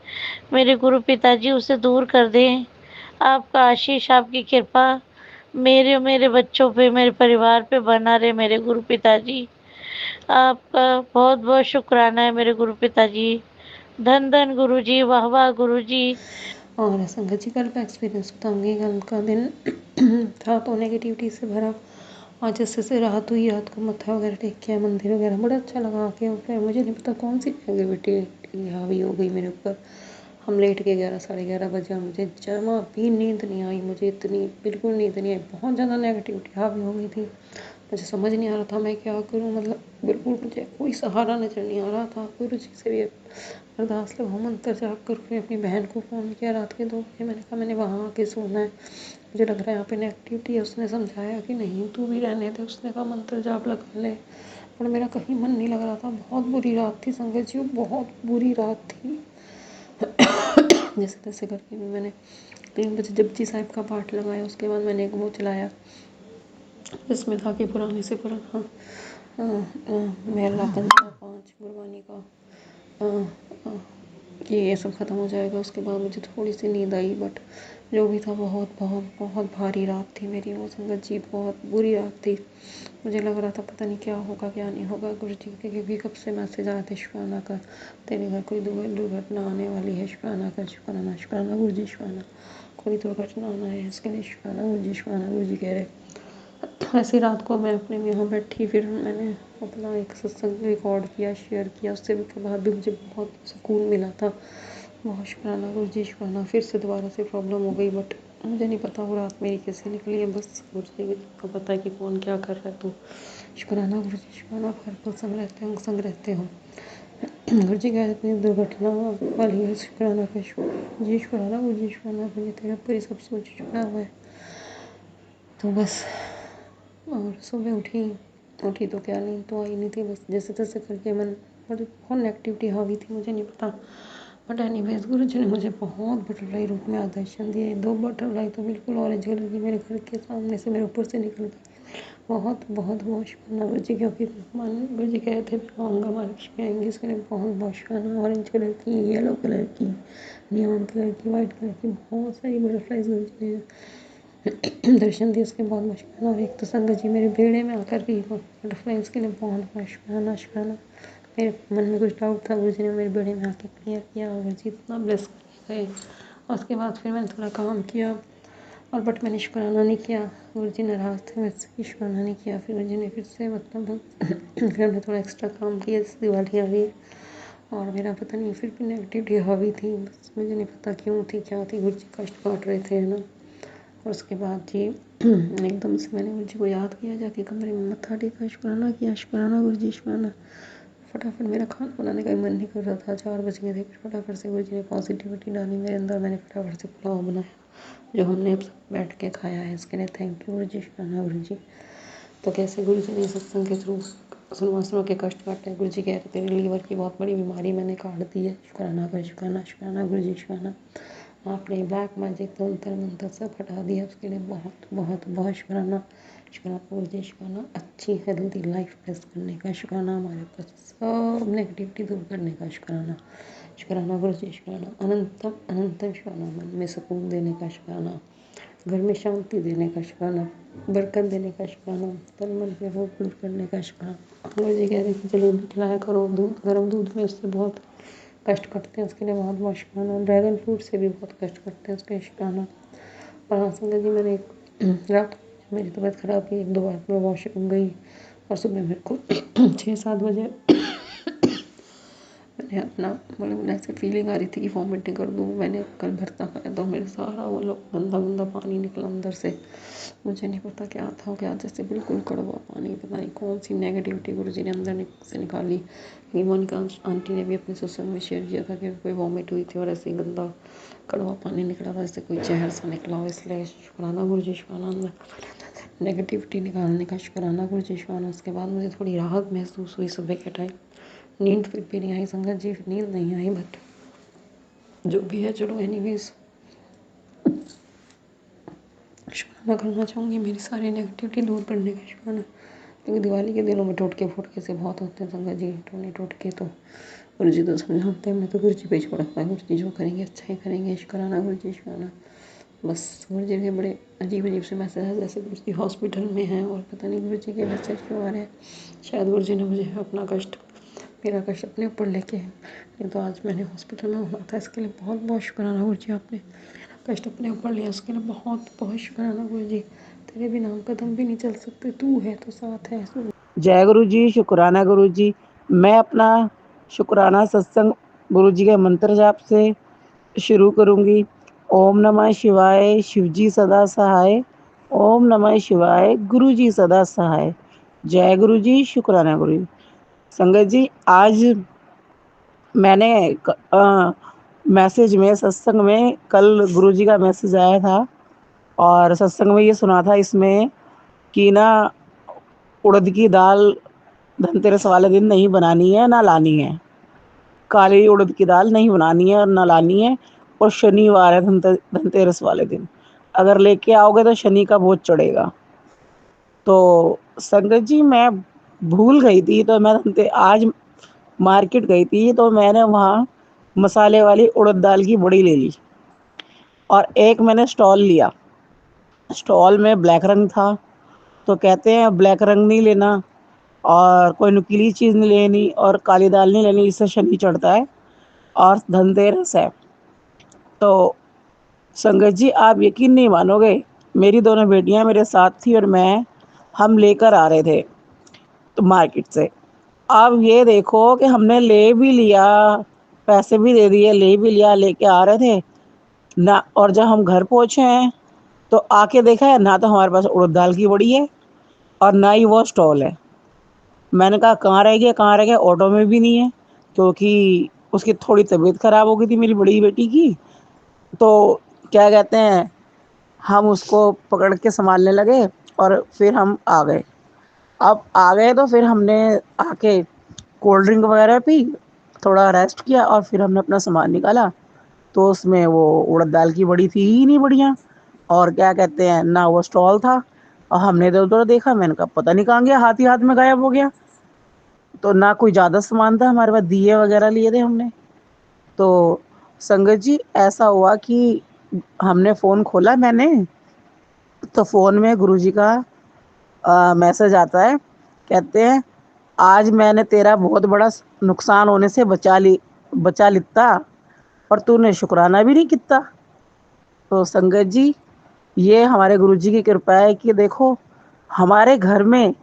मेरे गुरु पिताजी उसे दूर कर दें। आपका आशीष, आपकी कृपा मेरे और मेरे बच्चों पे, मेरे परिवार पे बना रहे मेरे गुरु पिताजी। आपका बहुत बहुत शुक्राना है मेरे गुरु पिताजी। धन धन गुरुजी, वाह वाह गुरुजी। और संगत जी, कल का एक्सपीरियंस बताऊंगी। कल का दिन था तो नेगेटिविटी से भरा। आज जैसे से रात हुई, रात को मत्था वगैरह टेक किया, मंदिर वगैरह बड़ा अच्छा लगा आके। और फिर मुझे नहीं पता कौन सी नेगेटिविटी हावी हो गई मेरे ऊपर। हम लेट के 11-11:30 बजे, और मुझे जमा भी नींद नहीं आई। मुझे इतनी बिल्कुल नींद नहीं आई, बहुत ज़्यादा नेगेटिविटी हावी हो गई थी। मुझे समझ नहीं आ रहा था मैं क्या करूं, मतलब बिल्कुल मुझे कोई सहारा नजर नहीं आ रहा था। गुरु जी से भी अरदास लगाऊं, मंत्र जाप कर, फिर अपनी बहन को फ़ोन किया रात के 2 बजे। मैंने कहा मैंने वहाँ आके सोना है, मुझे लग रहा है यहाँ पे नेगेटिविटी है। उसने समझाया कि नहीं तू भी रहने दे। उसने कहा मंत्र जाप लगा ले, पर मेरा कहीं मन नहीं लग रहा था। बहुत बुरी रात थी संगत जी, बहुत बुरी रात थी। जैसे तैसे करके भी मैंने 3 बजे जपजी साहिब का पाठ लगाया। उसके बाद मैंने एक वो चलाया, इसमें था कि पुराने से पुराना मेरा 5 गुरबानी का, कि ये सब ख़त्म हो जाएगा। उसके बाद मुझे थोड़ी सी नींद आई, बट जो भी था बहुत बहुत बहुत भारी रात थी मेरी वो संगत जी, बहुत बुरी रात थी। मुझे लग रहा था पता नहीं क्या होगा क्या नहीं होगा। गुरु जी के क्योंकि कब से मैसेज आते शुक्राना कर, तेरे घर कोई दुर्घटना आने वाली है, शुक्राना कर, शुक्राना शुक्राना गुरु जी शुक्राना, कोई दुर्घटना आना है इसके लिए शुक्राना गुरु जी, शुक्राना गुरु जी कह रहे। ऐसी रात को मैं अपने यहाँ बैठी, फिर मैंने अपना एक सत्संग रिकॉर्ड किया, शेयर किया। उससे के बाद भी मुझे बहुत सुकून मिला था। बहुत शुक्राना गुरु जी, शुक्राना। फिर से दोबारा से प्रॉब्लम हो गई, बट मुझे नहीं पता वो रात मेरी कैसे निकली है। बस गुरु जी को पता है कि कौन क्या कर रहा है। तो शुक्राना गुरु जी, शुक्राना। हर पल संग रहते हो, संग रहते हो। गुरु जी कह इतनी दुर्घटना वाली है, शुक्राना का जी, शुक्राना गुरु जी, शुक्राना। मुझे तेरा पूरी सब सोच चुका हुआ है। तो बस, और सुबह उठी उठी तो क्या, नींद तो आई नहीं थी, बस जैसे तैसे करके मन बहुत नेगेटिविटी हावी थी, मुझे नहीं पता। बट एनीवेज गुरु जी ने मुझे बहुत बटरफ्लाई रूप में आदर्शन दिए। 2 बटरफ्लाई तो बिल्कुल ऑरेंज कलर की मेरे घर के सामने से मेरे ऊपर से निकल गई। बहुत बहुत बहुत शुक्राना गुरु जी, क्योंकि गुरु जी कहे थे आऊँगा माँ लक्ष्मी आएंगी, इसके लिए बहुत बहुत शुक्राना। ऑरेंज कलर की, येलो कलर की, नियॉन कलर की, वाइट कलर की, बहुत सारी बटरफ्लाइज गुरु जी ने दर्शन दिए, उसके बहुत बहुत शुक्राना। और एक तो संगत जी मेरे बेड़े में आकर भी बटरफ्लाइज के लिए बहुत बहुत शुक्राना शुक्राना। मेरे मन में कुछ डाउट था, गुरु जी ने मेरे बेड़े में आके क्लियर किया, गुरु जी इतना ब्लेस करके गए। और उसके बाद फिर मैंने थोड़ा काम किया और बट मैंने शुक्राना नहीं किया, गुरु जी नाराज़ थे मुझसे कि शुक्राना नहीं किया। फिर गुरु जी ने फिर से मतलब फिर हमने थोड़ा एक्स्ट्रा काम किया, जैसे दिवाली आ गई और मेरा पता नहीं फिर भी नेगेटिविटी हावी थी, बस मुझे नहीं पता क्यों थी क्या थी। गुरु जी कष्ट काट रहे थे, है ना। और उसके बाद जी एकदम से मैंने गुरु जी को याद किया, जाके कमरे में मत्था टेका, शुक्राना किया, शुक्राना गुरु जी शुक्राना। फटाफट मेरा खाना बनाने का मन नहीं कर रहा था, 4 बज गए थे। फिर फटाफट से गुरु जी ने पॉजिटिविटी डाली मेरे अंदर, मैंने फटाफट से पुलाव बनाया जो हमने अब सब बैठ के खाया है। इसके लिए थैंक यू गुरु जी, शुक्राना गुरु जी। तो कैसे गुरु जी ने सत्संग के थ्रू सुनवासनों के कष्ट काटे। गुरु जी कह रहे तेरे लीवर की बहुत बड़ी बीमारी मैंने काट दी है, शुक्राना कर, शुक्राना शुक्राना गुरु जी शुक्राना। आपने ब्लैक मैजिक तंत्र मंत्र सब हटा दिया, उसके लिए बहुत बहुत बहुत शुक्राना शुक्राना गुरु जी शुक्राना। अच्छी हेल्दी लाइफ ब्लेस करने का शुक्राना, हमारे पास सब नेगेटिविटी दूर करने का शुक्राना शुक्राना गुरु जी शुक्राना। अनंतम अनंतम शुक्राना, मन में सुकून देने का शुक्राना, घर में शांति देने का शुक्राना, बरकत देने का शुक्राना, तन मन के रोग दूर करने का शुक्राना। गुरु जी कह रहे थे जलेबी खिलाया करो, दूध गर्म दूध में, उससे बहुत कष्ट करते हैं, उसके लिए बहुत बहुत शुक्राना। ड्रैगन फ्रूट से भी बहुत कष्ट करते हैं, उसके लिए शुक्राना। और हाँ संगत जी, मैंने रात को मेरी तबीयत खराब थी, 1-2 बार मैं वॉशरूम गई और सुबह मेरे को 6-7 बजे मैंने अपना मतलब ऐसे फीलिंग आ रही थी कि वॉमिटिंग कर दूँ। मैंने कल भरता खाया तो मेरे सारा वो लोग गंदा गंदा पानी निकला अंदर से, मुझे नहीं पता क्या था क्या, जैसे बिल्कुल कड़वा पानी, पता नहीं कौन सी नेगेटिविटी गुरु जी ने अंदर से निकाली। मोनिका आंटी ने भी अपने सत्संग में शेयर किया था कि कोई वॉमिट हुई थी और ऐसे ही गंदा कड़वा पानी निकला था, जैसे कोई जहर सा निकला हो। इसलिए शुक्राना गुरु जी, शुक्राना अंदर नेगेटिविटी निकालने का शुक्राना गुरु जी शुक्राना। उसके बाद मुझे थोड़ी राहत महसूस हुई सुबह के टाइम। नींद फिर भी नहीं आई संगत जी, नींद नहीं आई, बट जो भी है चलो एनीवेज शुक्राना करना चाहूँगी मेरी सारी नेगेटिविटी दूर करने का शुक्राना। क्योंकि दिवाली के दिनों में टोटके फोटके से बहुत होते हैं संगत जी, टोटके तो गुरु जी तो समझाते हैं, मैं तो गुरु जी पे छोड़ा हुआ है, गुरु जी जो करेंगे अच्छा ही करेंगे, शुक्राना गुरु जी शुक्राना। बस गुरु जी के बड़े अजीब अजीब से मैसेज है, जैसे गुरु जी हॉस्पिटल में हैं और पता नहीं गुरु जी के मैसेज क्यों आ रहे हैं। शायद गुरु जी ने मुझे अपना कष्ट, मेरा कष्ट अपने ऊपर लेके है, नहीं तो आज मैंने हॉस्पिटल में होना था। इसके लिए बहुत बहुत शुक्राना गुरु जी, आपने मेरा कष्ट अपने ऊपर लिया, उसके लिए बहुत बहुत शुक्राना गुरु जी। तेरे बिना हम कदम भी नहीं चल सकते, तू है तो साथ है। जय गुरु जी, शुक्राना गुरु जी। मैं अपना शुक्राना सत्संग गुरु जी के मंत्र जाप से शुरू करूंगी। ओम नमः शिवाय, शिव जी सदा सहाय। ओम नमः शिवाय, गुरु जी सदा सहाय। जय गुरु जी, शुक्राना गुरु जी। संगत जी, आज मैंने मैसेज में सत्संग में कल गुरु जी का मैसेज आया था और सत्संग में ये सुना था इसमें कि ना उड़द की दाल धनतेरस वाले दिन नहीं बनानी है ना लानी है, काली उड़द की दाल नहीं बनानी है और ना लानी है। और शनिवार है धनतेरस वाले दिन, अगर लेके आओगे तो शनि का भोज चढ़ेगा। तो संगत जी मैं भूल गई थी, तो मैं आज मार्केट गई थी तो मैंने वहाँ मसाले वाली उड़द दाल की बड़ी ले ली और एक मैंने स्टॉल लिया। स्टॉल में ब्लैक रंग था, तो कहते हैं ब्लैक रंग नहीं लेना और कोई नुकीली चीज़ नहीं लेनी और काली दाल नहीं लेनी, इससे शनि चढ़ता है और धनतेरस है। तो संगत जी आप यकीन नहीं मानोगे, मेरी दोनों बेटियां मेरे साथ थी और हम लेकर आ रहे थे तो मार्केट से। अब ये देखो कि हमने ले भी लिया, पैसे भी दे दिए, ले भी लिया, लेके आ रहे थे ना, और जब हम घर पहुँचे हैं तो आके देखा है ना तो हमारे पास उड़द दाल की बड़ी है और ना ही वो स्टॉल है। मैंने कहा कहाँ रह गया कहाँ रह गया, ऑटो में भी नहीं है क्योंकि उसकी थोड़ी तबीयत ख़राब हो गई थी मेरी बड़ी बेटी की। तो क्या कहते हैं, हम उसको पकड़ के संभालने लगे और फिर हम आ गए। अब आ गए तो फिर हमने आके कोल्ड ड्रिंक वगैरह पी, थोड़ा रेस्ट किया और फिर हमने अपना सामान निकाला। तो उसमें वो उड़द दाल की बड़ी थी ही नहीं बढ़िया, और क्या कहते हैं ना वो स्टॉल था। और हमने इधर उधर देखा, मैंने कहा पता नहीं कहाँ गया, हाथ ही हाथ में गायब हो गया। तो ना कोई ज़्यादा सामान था हमारे पास, दिए वगैरह लिए थे हमने। तो संगत जी ऐसा हुआ कि हमने फ़ोन खोला मैंने, तो फ़ोन में गुरुजी का मैसेज आता है, कहते हैं आज मैंने तेरा बहुत बड़ा नुकसान होने से बचा लिता, और तूने शुक्राना भी नहीं किता। तो संगत जी ये हमारे गुरुजी की कृपा है कि देखो हमारे घर में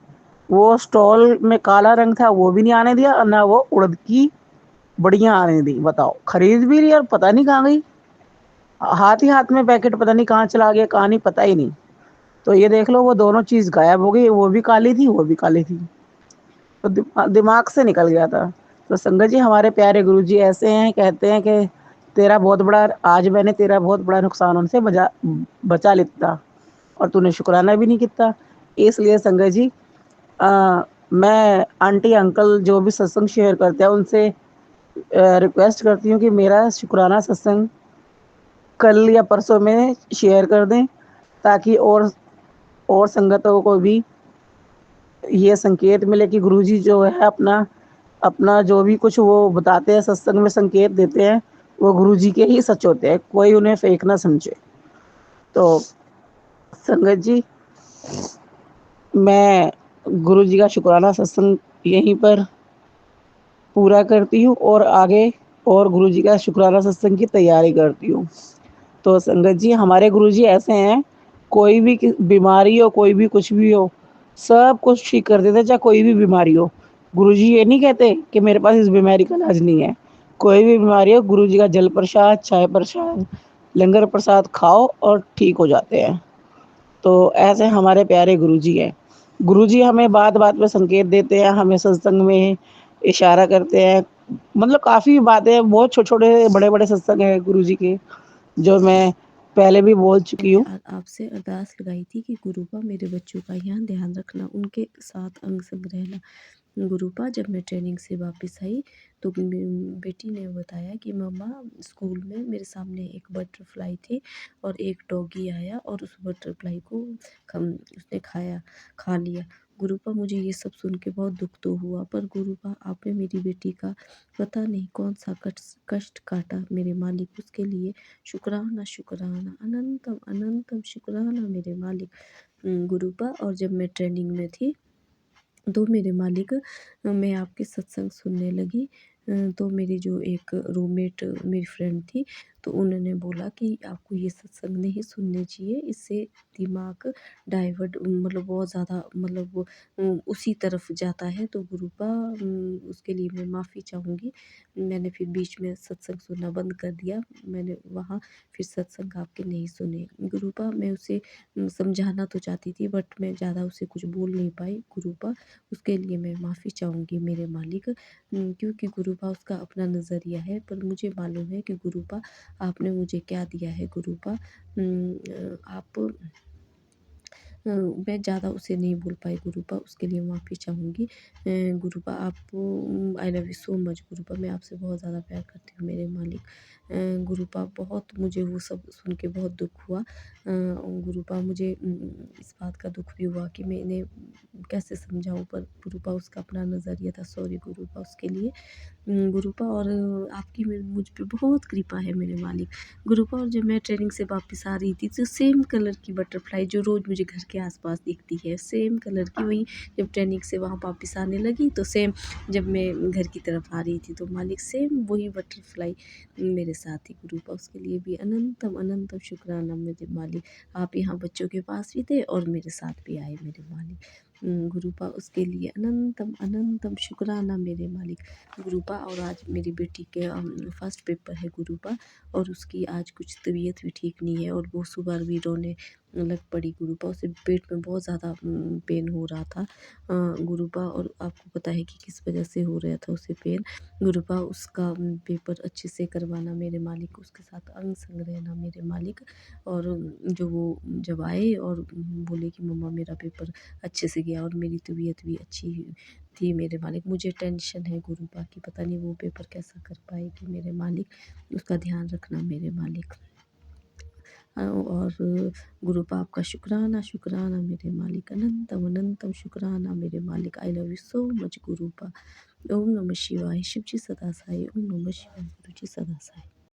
वो स्टॉल में काला रंग था वो भी नहीं आने दिया, और ना वो उड़द की बढ़िया आने दी। बताओ, खरीद भी लिया और पता नहीं कहाँ गई, हाथ ही हाथ में पैकेट पता नहीं कहाँ चला गया, कहाँ नहीं पता ही नहीं। तो ये देख लो वो दोनों चीज़ गायब हो गई, वो भी काली थी वो भी काली थी। तो दिमाग से निकल गया था। तो संगत जी हमारे प्यारे गुरुजी ऐसे हैं, कहते हैं कि तेरा बहुत बड़ा आज मैंने तेरा बहुत बड़ा नुकसान उनसे बचा लिता, और तूने शुक्राना भी नहीं किया। इसलिए संगत जी मैं आंटी अंकल जो भी सत्संग शेयर करते हैं उनसे रिक्वेस्ट करती हूँ कि मेरा शुक्राना सत्संग कल या परसों में शेयर कर दें, ताकि और संगतों को भी ये संकेत मिले कि गुरुजी जो है अपना अपना जो भी कुछ वो बताते हैं सत्संग में संकेत देते हैं, वो गुरुजी के ही सच होते हैं, कोई उन्हें फेक ना समझे। तो संगत जी मैं गुरुजी का शुक्राना सत्संग यहीं पर पूरा करती हूँ, और आगे और गुरुजी का शुक्राना सत्संग की तैयारी करती हूँ। तो संगत जी हमारे गुरुजी ऐसे हैं, कोई भी बीमारी हो, कोई भी कुछ भी हो, सब कुछ ठीक कर देते, चाहे कोई भी बीमारी हो। गुरुजी ये नहीं कहते कि मेरे पास इस बीमारी का इलाज नहीं है। कोई भी बीमारी हो, गुरुजी का जल प्रसाद, चाय प्रसाद, लंगर प्रसाद खाओ और ठीक हो जाते हैं। तो ऐसे हमारे प्यारे गुरुजी हैं। गुरुजी हमें बात-बात पे संकेत देते हैं, हमें सत्संग में इशारा करते हैं। मतलब काफ़ी बातें, बहुत छोटे-छोटे, बड़े-बड़े सत्संग हैं गुरुजी के, जो मैं पहले भी बोल चुकी मैंने हूँ। आपसे अरदास लगाई थी कि गुरुपा मेरे बच्चों का यहाँ ध्यान रखना, उनके साथ अंग संग रहना। गुरुपा जब मैं ट्रेनिंग से वापस आई तो बेटी ने बताया कि मम्मा स्कूल में मेरे सामने एक बटरफ्लाई थी और एक डॉगी आया और उस बटरफ्लाई को उसने खा लिया। गुरुपा मुझे ये सब सुन के बहुत दुख तो हुआ, पर गुरुपा आपने मेरी बेटी का पता नहीं कौन सा कष्ट काटा मेरे मालिक, उसके लिए शुक्राना शुक्राना अनंतम अनंतम शुक्राना मेरे मालिक। गुरुपा और जब मैं ट्रेनिंग में थी तो मेरे मालिक मैं आपके सत्संग सुनने लगी, तो मेरी जो एक रूममेट मेरी फ्रेंड थी, तो उन्होंने बोला कि आपको ये सत्संग नहीं सुनने चाहिए, इससे दिमाग डाइवर्ट मतलब बहुत ज़्यादा मतलब वो उसी तरफ जाता है। तो गुरुपा उसके लिए मैं माफ़ी चाहूँगी। मैंने फिर बीच में सत्संग सुनना बंद कर दिया, मैंने वहाँ फिर सत्संग आपके नहीं सुने। गुरुपा मैं उसे समझाना तो चाहती थी बट मैं ज़्यादा उसे कुछ बोल नहीं पाई गुरुपा, उसके लिए मैं माफ़ी चाहूँगी मेरे मालिक। क्योंकि गुरुपा उसका अपना नज़रिया है, पर मुझे मालूम है कि गुरुपा आपने मुझे क्या दिया है गुरुपा। आप मैं ज़्यादा उसे नहीं बोल पाई गुरुपा, उसके लिए माफ़ी चाहूँगी। गुरुपा आप I love you so much Gurupa, मैं आपसे बहुत ज़्यादा प्यार करती हूँ मेरे मालिक। गुरुपा बहुत मुझे वो सब सुन के बहुत दुःख हुआ। गुरुपा मुझे इस बात का दुःख भी हुआ कि मैं इन्हें कैसे समझाऊँ, पर गुरुपा उसका अपना नज़रिया था, सॉरी गुरुपा उसके लिए। गुरुपा और आपकी मुझ पे बहुत कृपा है मेरे मालिक। गुरुपा और जब मैं ट्रेनिंग से वापस आ रही थी तो सेम कलर की बटरफ्लाई जो रोज़ मुझे घर के आसपास दिखती है, सेम कलर की वही जब ट्रेनिंग से वहाँ वापस आने लगी तो सेम जब मैं घर की तरफ आ रही थी तो मालिक सेम वही बटरफ्लाई मेरे साथ थी। गुरुपा उसके लिए भी अनंतम अनंतम शुक्राना मेरे मालिक। आप यहाँ बच्चों के पास भी थे और मेरे साथ भी आए मेरे मालिक। गुरुपा उसके लिए अनंतम अनंतम शुक्राना मेरे मालिक। गुरुपा और आज मेरी बेटी के फर्स्ट पेपर है गुरुपा, और उसकी आज कुछ तबीयत भी ठीक नहीं है और वो सुबह भी रोने लग पड़ी गुरुपा, उसे पेट में बहुत ज़्यादा पेन हो रहा था गुरुपा, और आपको पता है कि किस वजह से हो रहा था उसे पेन। गुरुपा उसका पेपर अच्छे से करवाना मेरे मालिक, उसके साथ अंग संग रहना मेरे मालिक। और जो वो जब आए और बोले कि मम्मा मेरा पेपर अच्छे से गया और मेरी तबीयत भी अच्छी थी मेरे मालिक। मुझे टेंशन है गुरुपा की, पता नहीं वो पेपर कैसा कर पाएगी मेरे मालिक, उसका ध्यान रखना मेरे मालिक। और गुरुपा आपका शुक्राना शुक्राना मेरे मालिक, अनंतम अनंतम शुक्राना मेरे मालिक। I love you so much Gurupa. ओम नमः शिवाय, शिव जी सदा साई। ओम नमः शिवाय, गुरु जी सदा साई।